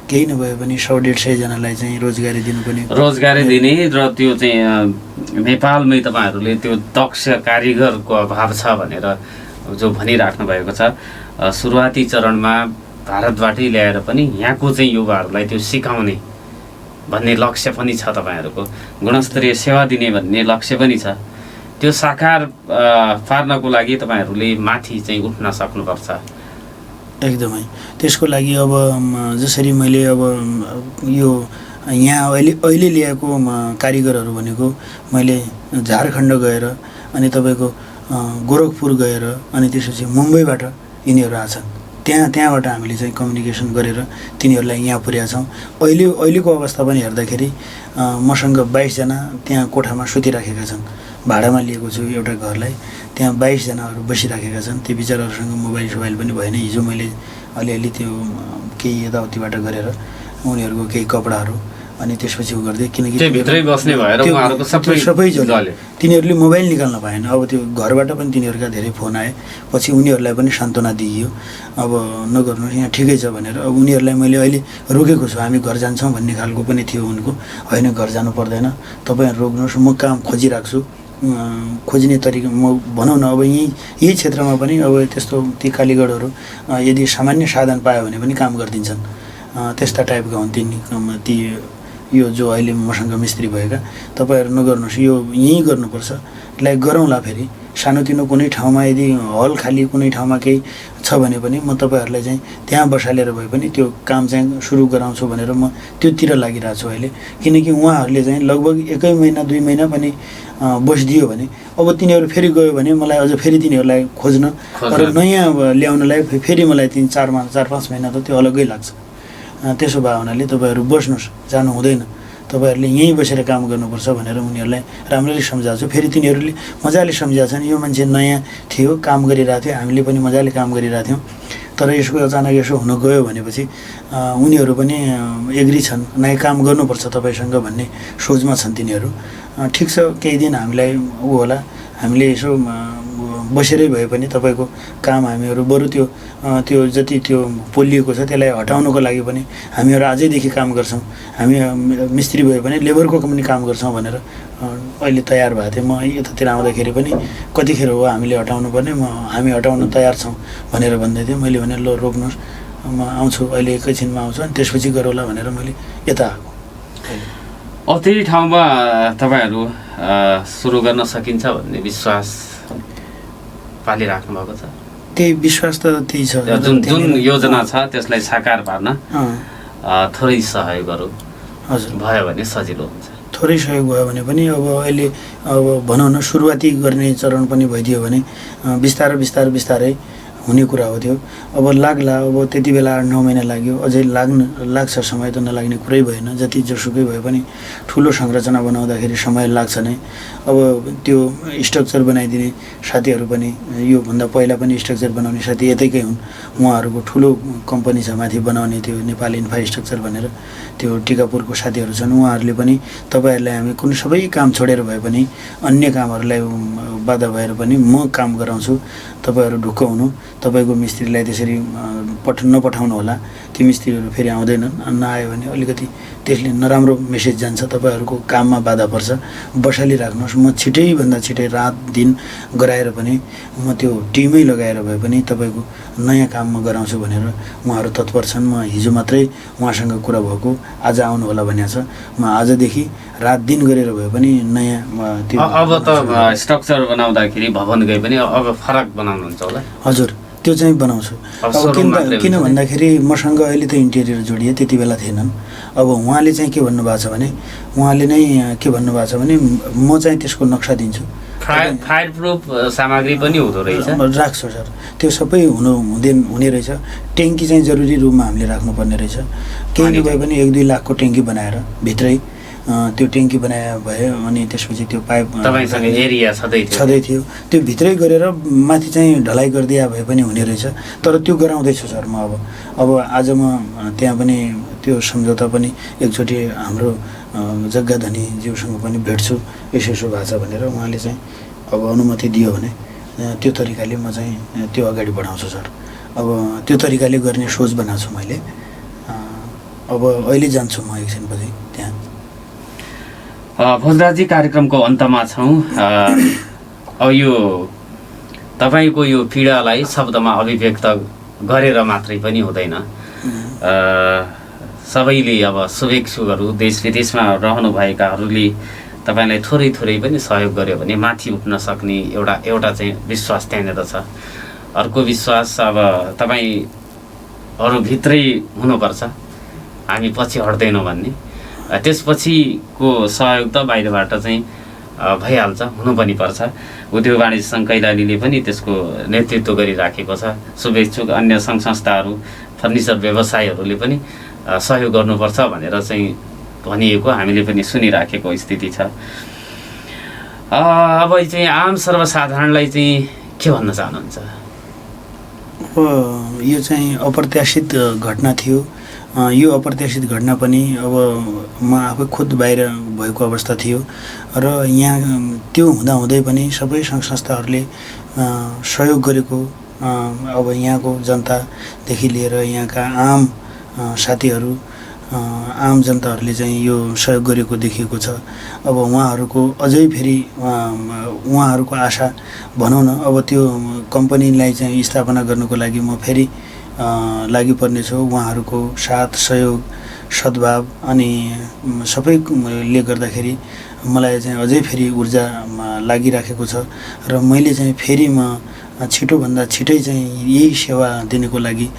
केही नभए पनि 100-150 जनालाई चाहिँ रोजगारी दिनु पनि, रोजगारी दिने र त्यो चाहिँ नेपालमै तपाईँहरूले त्यो दक्ष कारिगरको अभाव छ भनेर जो भनिराख्नु भएको छ। सुरुवाती चरणमा भारतबाटै ल्याएर पनि यहाँको चाहिँ युवाहरूलाई त्यो सिकाउने भन्ने लक्ष्य पनि छ तपाईँहरूको, गुणस्तरीय सेवा दिने भन्ने लक्ष्य पनि छ। त्यो साकार पार्नको लागि तपाईँहरूले माथि चाहिँ उठ्न सक्नुपर्छ। एकदमै त्यसको लागि अब जसरी मैले अब यो यहाँ अहिले ल्याएको कारिगरहरू भनेको मैले झारखण्ड गएर अनि तपाईँको गोरखपुर गएर अनि त्यसपछि मुम्बईबाट यिनीहरू आछन्। त्यहाँबाट हामीले चाहिँ कम्युनिकेसन गरेर तिनीहरूलाई यहाँ पुर्याएका छौँ। अहिलेको अवस्था पनि हेर्दाखेरि मसँग 22 जना त्यहाँ कोठामा सुतिराखेका छन्। भाडामा लिएको छु एउटा घरलाई, त्यहाँ 22 जनाहरू बसिराखेका छन्। ती बिचराहरूसँग मोबाइल पनि भएन। हिजो मैले अलिअलि त्यो केही यताउतिबाट गरेर उनीहरूको केही कपडाहरू अनि त्यसपछि उ गर्दै, किनकि भित्रै बस्ने भएर उहाँहरूको सबै जले तिनीहरूले मोबाइल निकाल्न पाएन। अब त्यो घरबाट पनि तिनीहरूका धेरै फोन आए, पछि उनीहरूलाई पनि सान्त्वना दिइयो, अब नगर्नुहोस् यहाँ ठिकै छ भनेर। अब उनीहरूलाई मैले अहिले रोकेको छु, हामी घर जान्छौँ भन्ने खालको पनि थियो उनको। होइन, घर जानु पर्दैन, तपाईँहरू रोक्नुहोस्, म काम खोजिराख्छु। खोज्ने तरिका म भनौँ न, अब यही क्षेत्रमा पनि अब त्यस्तो ती कालीगढहरू यदि सामान्य साधन पायो भने पनि काम गरिदिन्छन्। त्यस्ता टाइपका हुन् ती यो जो अहिले मसँग मिस्त्री भएका। तपाईँहरू नगर्नुहोस्, यो यहीँ गर्नुपर्छ, यसलाई गरौँला। फेरि सानोतिनो कुनै ठाउँमा यदि हल खाली कुनै ठाउँमा केही छ भने पनि म तपाईँहरूलाई चाहिँ त्यहाँ बसालेर भए पनि त्यो काम चाहिँ सुरु गराउँछु भनेर म त्योतिर लागिरहेको छु अहिले। किनकि उहाँहरूले चाहिँ लगभग 1 महिना 2 महिना पनि बसिदियो भने अब तिनीहरू फेरि गयो भने मलाई अझ फेरि तिनीहरूलाई खोज्न र नयाँ ल्याउनलाई फेरि मलाई 4-5 महिना त त्यो अलग्गै लाग्छ। त्यसो भए हुनाले तपाईँहरू बस्नुहोस्, जानु हुँदैन, तपाईँहरूले यहीँ बसेर काम गर्नुपर्छ भनेर उनीहरूलाई राम्ररी सम्झाएको छु। फेरि तिनीहरूले मजाले सम्झाएको छन्। यो मान्छे नयाँ थियो, काम गरिरहेको थियो, हामीले पनि मजाले काम गरिरहेको थियौँ, तर यसको अचानक यसो हुन गयो भनेपछि उनीहरू पनि एग्री छन्, नयाँ काम गर्नुपर्छ तपाईँसँग भन्ने सोचमा छन् तिनीहरू। ठिक छ, केही दिन हामीलाई ऊ होला, हामीले यसो बसेरै भए पनि तपाईँको काम हामीहरू बरु त्यो जति त्यो पोलिएको छ त्यसलाई हटाउनको लागि पनि हामीहरू आजैदेखि काम गर्छौँ। हामी मिस्त्री भए पनि लेबरको पनि काम गर्छौँ भनेर अहिले तयार भएको थिएँ। म यतातिर आउँदाखेरि पनि कतिखेर हो हामीले हटाउनु पर्ने, हामी हटाउन तयार छौँ भनेर भन्दै थिएँ। मैले भने ल रोक्नुहोस्, म आउँछु, अहिले एकैछिनमा आउँछु, अनि त्यसपछि गरौँला भनेर मैले यता आएको। अब त्यही ठाउँमा तपाईँहरू सुरु गर्न सकिन्छ भन्ने विश्वास पालिराख्नु भएको छ? त्यही विश्वास त त्यही छ। जुन योजना छ त्यसलाई साकार पार्न थोरै सहयोगहरू हजुर भयो भने सजिलो हुन्छ। थोरै सहयोग भयो भने पनि अब अहिले अब भनौँ न, सुरुवाती गर्ने चरण पनि भइदियो भने बिस्तारै हुने कुरा हो त्यो। अब लाग्ला, अब त्यति बेला 8-9 महिना लाग्यो, अझै लाग्छ, समय त नलाग्ने कुरै भएन। जति जोसुकै भए पनि ठुलो संरचना बनाउँदाखेरि समय लाग्छ नै। अब त्यो स्ट्रक्चर बनाइदिने साथीहरू पनि, योभन्दा पहिला पनि स्ट्रक्चर बनाउने साथी यतैकै हुन्, उहाँहरूको ठुलो कम्पनी छ माथि बनाउने, त्यो नेपाल इन्फ्रास्ट्रक्चर भनेर, त्यो टिकापुरको साथीहरू छन्। उहाँहरूले पनि तपाईँहरूलाई हामी कुनै सबै काम छोडेर भए पनि अन्य कामहरूलाई बाधा भएर पनि म काम गराउँछु, तपाईँहरू ढुक्क हुनु, तपाईँको मिस्त्रीलाई त्यसरी नपठाउनु होला, ती मिस्त्रीहरू फेरि आउँदैनन्, नआयो भने अलिकति त्यसले नराम्रो मेसेज जान्छ, तपाईँहरूको काममा बाधा पर्छ, बसालिराख्नुहोस्। म छिटैभन्दा छिटै रात दिन गराएर पनि म त्यो टिमै लगाएर भए पनि तपाईँको नयाँ काम म गराउँछु भनेर उहाँहरू तत्पर छन्। म हिजो मात्रै उहाँसँग कुरा भएको, आज आउनु होला भनेको छ। म आजदेखि रात दिन गरेर भए पनि नयाँ त्यो अब त स्ट्रक्चर बनाउँदाखेरि भवन गए पनि अब फरक बनाउनुहुन्छ होला? हजुर, त्यो चाहिँ बनाउँछु। अब किन भन्दाखेरि मसँग अहिले त इन्टेरियर जोडिए, त्यति बेला थिएनन्। अब उहाँले चाहिँ के भन्नुभएको छ भने, उहाँले नै के भन्नुभएको छ भने म चाहिँ त्यसको नक्सा दिन्छु, फायर प्रुफ सामग्री पनि हुँदो रहेछ, राख्छु सर, त्यो सबै हुने रहेछ। ट्याङ्की चाहिँ जरुरी रूपमा हामीले राख्नुपर्ने रहेछ। केही नभए पनि 1-2 लाखको ट्याङ्की बनाएर भित्रै त्यो ट्याङ्की बनाए भए अनि त्यसपछि त्यो पाइप तपाईँसँग एरिया छँदै थियो, त्यो भित्रै गरेर माथि चाहिँ ढलाइ गरिदिए भए पनि हुने रहेछ। तर त्यो गराउँदैछु सर म। अब आज म त्यहाँ पनि त्यो सम्झौता पनि एकचोटि हाम्रो जग्गाधनी ज्यूसँग पनि भेट्छु, यसो भएको छ भनेर उहाँले चाहिँ अब अनुमति दियो भने त्यो तरिकाले म चाहिँ त्यो अगाडि बढाउँछु सर। अब त्यो तरिकाले गर्ने सोच बनाएको छु मैले। अब अहिले जान्छु म एकछिनपछि त्यहाँ। भोजराजी, कार्यक्रमको अन्तमा छौँ। अब यो तपाईँको यो पीडालाई शब्दमा अभिव्यक्त गरेर मात्रै पनि हुँदैन, सबैले अब शुभेच्छुकहरू देश विदेशमा रहनुभएकाहरूले तपाईँलाई थोरै थोरै पनि सहयोग गर्यो भने माथि उठ्न सक्ने एउटा चाहिँ विश्वास त्यहाँनिर छ। अर्को विश्वास अब तपाईँहरूभित्रै हुनुपर्छ, हामी पछि हट्दैनौँ भन्ने। त्यसपछिको सहयोग त बाहिरबाट चाहिँ भइहाल्छ, हुनु पनि पर्छ। उद्योग वाणिज्य सङ्घ कैलालीले पनि त्यसको नेतृत्व गरिराखेको छ। शुभेच्छुक अन्य सङ्घ संस्थाहरू, फर्निचर व्यवसायहरूले पनि सहयोग गर्नुपर्छ भनेर चाहिँ भनिएको हामीले पनि सुनिराखेको स्थिति छ। अब चाहिँ आम सर्वसाधारणलाई चाहिँ के भन्न चाहनुहुन्छ? अब यो चाहिँ अप्रत्याशित घटना थियो। यो अप्रत्याशित घटना पनि अब म आफै खुद बाहिर भएको अवस्था थियो र यहाँ त्यो हुँदाहुँदै पनि सबै सङ्घ संस्थाहरूले सहयोग गरेको, अब यहाँको जनतादेखि लिएर यहाँका आम साथीहरू, आम जनताहरूले चाहिँ यो सहयोग गरेको देखिएको छ। अब उहाँहरूको अझै फेरि उहाँहरूको आशा भनौँ न, अब त्यो कम्पनीलाई चाहिँ स्थापना गर्नुको लागि म फेरि लागि पर्नेछु। उहाँहरूको साथ सहयोग सद्भाव अनि सबैले गर्दाखेरि मलाई चाहिँ अझै फेरि ऊर्जा लागिराखेको छ र मैले चाहिँ फेरि म छिटोभन्दा छिटै चाहिँ यही सेवा दिनको लागि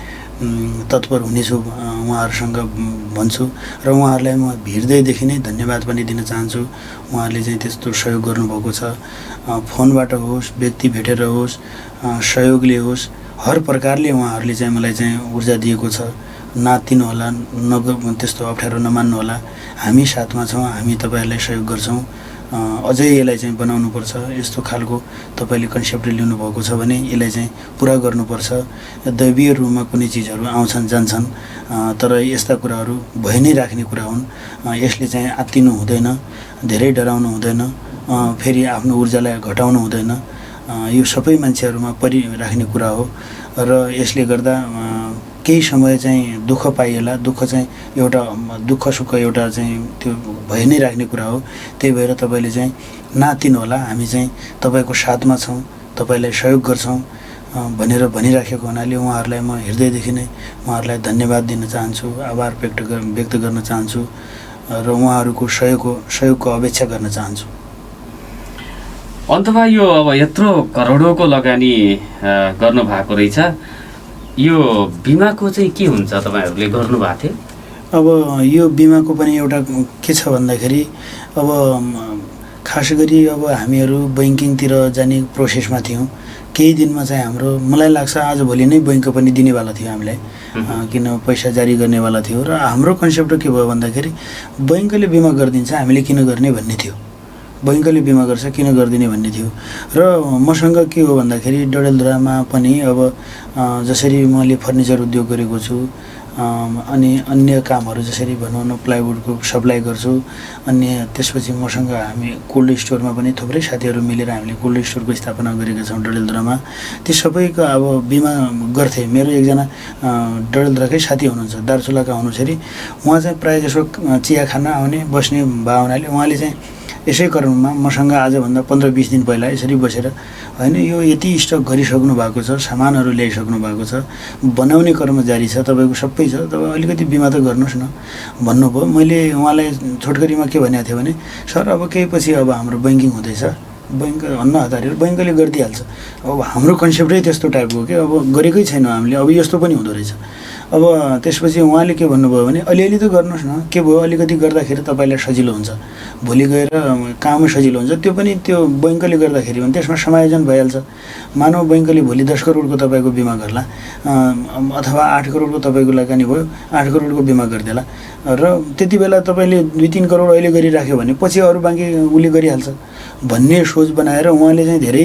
तत्पर हुनेछु उहाँहरूसँग भन्छु र उहाँहरूलाई म हृदयदेखि नै धन्यवाद पनि दिन चाहन्छु। उहाँहरूले चाहिँ त्यस्तो सहयोग गर्नुभएको छ, फोनबाट होस्, व्यक्ति भेटेर होस्, सहयोगले होस्, हर प्रकारले उहाँहरूले चाहिँ मलाई चाहिँ ऊर्जा दिएको छ। नातिनु होला, त्यस्तो अप्ठ्यारो नमान्नु होला, हामी साथमा छौँ, हामी तपाईँहरूलाई सहयोग गर्छौँ, अझै यसलाई चाहिँ बनाउनुपर्छ, यस्तो खालको तपाईँले कन्सेप्ट लिनुभएको छ भने यसलाई चाहिँ पुरा गर्नुपर्छ। दैवीय रूपमा कुनै चिजहरू आउँछन् जान्छन्, तर यस्ता कुराहरू भइ नै राख्ने कुरा हुन्। यसले चाहिँ आत्तिनु हुँदैन, धेरै डराउनु हुँदैन, फेरि आफ्नो ऊर्जालाई घटाउनु हुँदैन। यो सबै मान्छेहरूमा परिराख्ने कुरा हो र यसले गर्दा केही समय चाहिँ दुःख पाइएला, दुःख चाहिँ एउटा दुःख सुख एउटा चाहिँ त्यो भइ नै राख्ने कुरा हो। त्यही भएर तपाईँले चाहिँ नातिनु होला, हामी चाहिँ तपाईँको साथमा छौँ, तपाईँलाई सहयोग गर्छौँ भनेर भनिराखेको हुनाले उहाँहरूलाई म हृदयदेखि नै उहाँहरूलाई धन्यवाद दिन चाहन्छु, आभार व्यक्त गर्न चाहन्छु र उहाँहरूको सहयोगको अपेक्षा गर्न चाहन्छु। अन्तमा यो अब यत्रो करोडौँको लगानी गर्नुभएको रहेछ, यो बिमाको चाहिँ के हुन्छ तपाईँहरूले गर्नुभएको थियो? अब यो बिमाको पनि एउटा के छ भन्दाखेरि अब खास गरी अब हामीहरू बैङ्किङतिर जाने प्रोसेसमा थियौँ। केही दिनमा चाहिँ हाम्रो, मलाई लाग्छ आजभोलि नै बैङ्क पनि दिनेवाला थियो हामीलाई, किन पैसा जारी गर्नेवाला थियो। र हाम्रो कन्सेप्ट के भयो भन्दाखेरि बैङ्कले बिमा गरिदिन्छ, हामीले किन गर्ने भन्ने थियो। बैङ्कले बिमा गर्छ, किन गरिदिने भन्ने थियो। र मसँग के हो भन्दाखेरि डडेलधुरामा पनि अब जसरी मैले फर्निचर उद्योग गरेको छु, अनि अन्य कामहरू जसरी भनौँ न प्लाइवुडको सप्लाई गर्छु, अन्य त्यसपछि मसँग हामी कोल्ड स्टोरमा पनि थुप्रै साथीहरू मिलेर हामीले कोल्ड स्टोरको स्थापना गरेका छौँ डडेलधुरामा। ती सबैको अब बिमा गर्थे। मेरो एकजना डडेलधुराकै साथी हुनुहुन्छ, दार्चुलाका हुनुहुन्छ, उहाँ चाहिँ प्रायः जसो चिया खान आउने बस्ने भए हुनाले उहाँले चाहिँ यसै क्रममा मसँग आजभन्दा 15-20 दिन पहिला यसरी बसेर होइन यो यति स्टक गरिसक्नु भएको छ, सामानहरू ल्याइसक्नु भएको छ, बनाउने क्रम जारी छ, तपाईँको सबै छ, तपाईँ अलिकति बिमा त गर्नुहोस् न भन्नुभयो। मैले उहाँलाई छोटकरीमा के भनेको थिएँ भने, सर अब केही पछि अब हाम्रो बैङ्किङ हुँदैछ, बैङ्क हन्न हतारेर बैङ्कले गरिदिइहाल्छ। अब हाम्रो कन्सेप्टै त्यस्तो टाइपको के, अब गरेकै छैन हामीले, अब यस्तो पनि हुँदो रहेछ। अब त्यसपछि उहाँले के भन्नुभयो भने अलिअलि त गर्नुहोस् न, के भयो अलिकति गर्दाखेरि तपाईँलाई सजिलो हुन्छ, भोलि गएर काम सजिलो हुन्छ। त्यो पनि त्यो बैङ्कले गर्दाखेरि भने त्यसमा समायोजन भइहाल्छ। मानव बैङ्कले भोलि 10 करोडको तपाईँको बिमा गर्ला, अथवा 8 करोडको तपाईँको लगानी भयो, 8 करोडको बिमा गरिदिएला र त्यति बेला तपाईँले 2-3 करोड अहिले गरिराख्यो भने पछि अरू बाँकी उसले गरिहाल्छ भन्ने सोच बनाएर उहाँले चाहिँ धेरै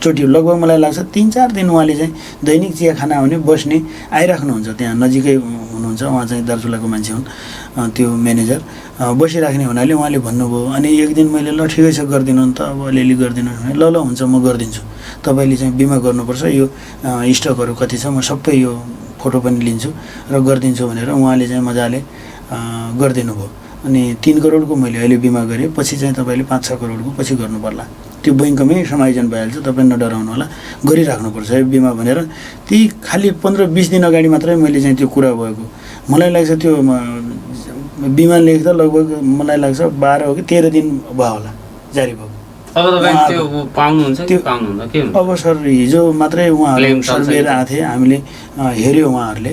चोटि, लगभग मलाई लाग्छ 3-4 दिन उहाँले चाहिँ दैनिक चिया खाना आउने बस्ने आइराख्नुहुन्छ। त्यहाँ नजिकै हुनुहुन्छ, उहाँ चाहिँ दार्चुलाको मान्छे हुन्, त्यो म्यानेजर बसिराख्ने हुनाले उहाँले भन्नुभयो। अनि एक दिन मैले ल ठिकै छ गरिदिनु नि त, अब अलिअलि गरिदिनु भने ल हुन्छ म गरिदिन्छु, तपाईँले चाहिँ बिमा गर्नुपर्छ, यो स्टकहरू कति छ म सबै यो फोटो पनि लिन्छु र गरिदिन्छु भनेर उहाँले चाहिँ मजाले गरिदिनु भयो। अनि 3 करोडको मैले अहिले बिमा गरेँ, पछि चाहिँ तपाईँले 5-6 करोडको पछि गर्नु पर्ला त्यो बैङ्कमै समायोजन भइहाल्छ, तपाईँ नडराउनु होला, गरिराख्नुपर्छ है बिमा भनेर। ती खालि 15-20 दिन अगाडि मात्रै मैले चाहिँ त्यो कुरा भएको, मलाई लाग्छ त्यो बिमा लेख्दा लगभग मलाई लाग्छ 12 हो कि 13 दिन भयो होला जारी भएको। अब तपाईँ त्यो पाउनुहुन्छ कि पाउनुहुन्न के हुन्छ? अब सर हिजो मात्रै उहाँहरू सर्भेर आएको थिए, हामीले हेऱ्यो, उहाँहरूले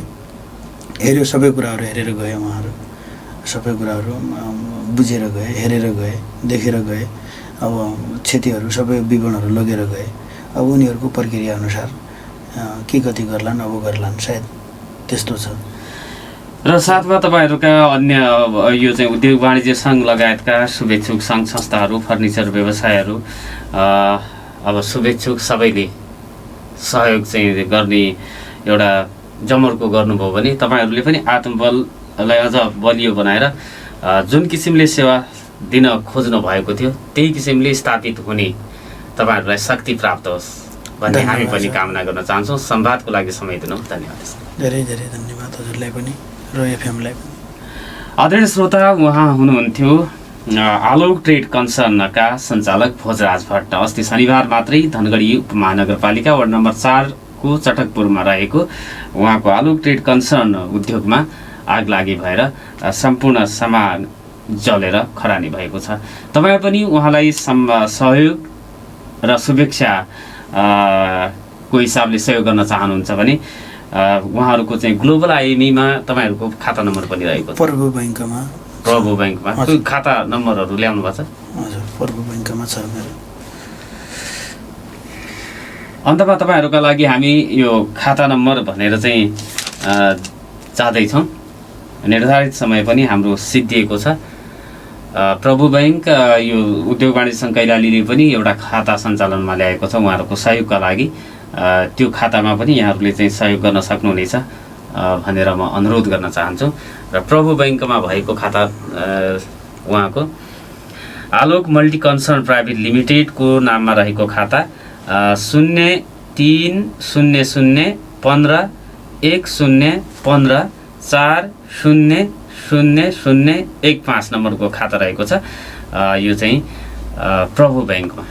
हेऱ्यो, सबै कुराहरू हेरेर गए, उहाँहरू सबै कुराहरू बुझेर गए, हेरेर गए, देखेर गए। अब क्षतिहरू सबै विवरणहरू लगेर गए। अब उनीहरूको प्रक्रिया अनुसार के कति गर्लान्, अब गर्लान्, सायद त्यस्तो छ। र साथमा तपाईँहरूका अन्य यो चाहिँ उद्योग वाणिज्य सङ्घ लगायतका शुभेच्छुक सङ्घ संस्थाहरू, फर्निचर व्यवसायहरू, अब शुभेच्छुक सबैले सहयोग चाहिँ गर्ने एउटा जमर्को गर्नुभयो भने तपाईँहरूले पनि आत्मबललाई अझ बलियो बनाएर जुन किसिमले सेवा दिन खोज्नु भएको थियो त्यही किसिमले स्थापित हुने तपाईँहरूलाई शक्ति प्राप्त होस् भन्ने हामी पनि कामना गर्न चाहन्छौँ। संवादको लागि समय दिनुहोस्, धन्यवाद। धेरै धेरै धन्यवाद हजुरलाई पनि र एफएमलाई पनि। आदरणीय श्रोता, उहाँ हुनुहुन्थ्यो आलोक ट्रेड कन्सर्नका सञ्चालक भोजराज भट्ट। अस्ति शनिबार मात्रै धनगढी उपमहानगरपालिका वार्ड नम्बर 4 को चटकपुरमा रहेको उहाँको आलोक ट्रेड कन्सर्न उद्योगमा आगलागी भएर सम्पूर्ण सामान जलेर खरानी भएको छ। तपाईँ पनि उहाँलाई सहयोग र शुभेच्छा को हिसाबले सहयोग गर्न चाहनुहुन्छ भने उहाँहरूको चाहिँ ग्लोबल आइएमईमा तपाईँहरूको खाता नम्बर पनि रहेको छ। प्रभु बैङ्कमा त्यो खाता नम्बरहरू ल्याउनु भएको छ? हजुर, प्रभु बैङ्कमा छ मेरो। अन्तमा तपाईँहरूका लागि हामी यो खाता नम्बर भनेर चाहिँ चाहँदैछौँ। निर्धारित समय पनि हाम्रो सिद्धिएको छ। प्रभु बैङ्क यो उद्योग वाणिज्य सङ्घ कैलालीले पनि एउटा खाता सञ्चालनमा ल्याएको छ उहाँहरूको सहयोगका लागि। त्यो खातामा पनि यहाँहरूले चाहिँ सहयोग गर्न सक्नुहुनेछ भनेर म अनुरोध गर्न चाहन्छु। र प्रभु बैङ्कमा भएको खाता उहाँको आलोक मल्टी कन्सर्न प्राइभेट लिमिटेडको नाममा रहेको खाता 03-015-15-4000015 नम्बरको खाता रहेको छ। यो चाहिँ प्रभु बैङ्कमा।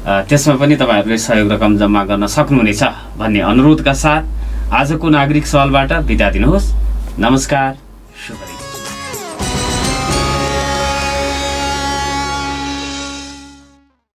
त्यसमा पनि तपाईँहरूले सहयोग रकम जम्मा गर्न सक्नुहुनेछ भन्ने अनुरोधका साथ आजको नागरिक सवालबाट बिदा दिनुहोस्। नमस्कार, शुभ दिन।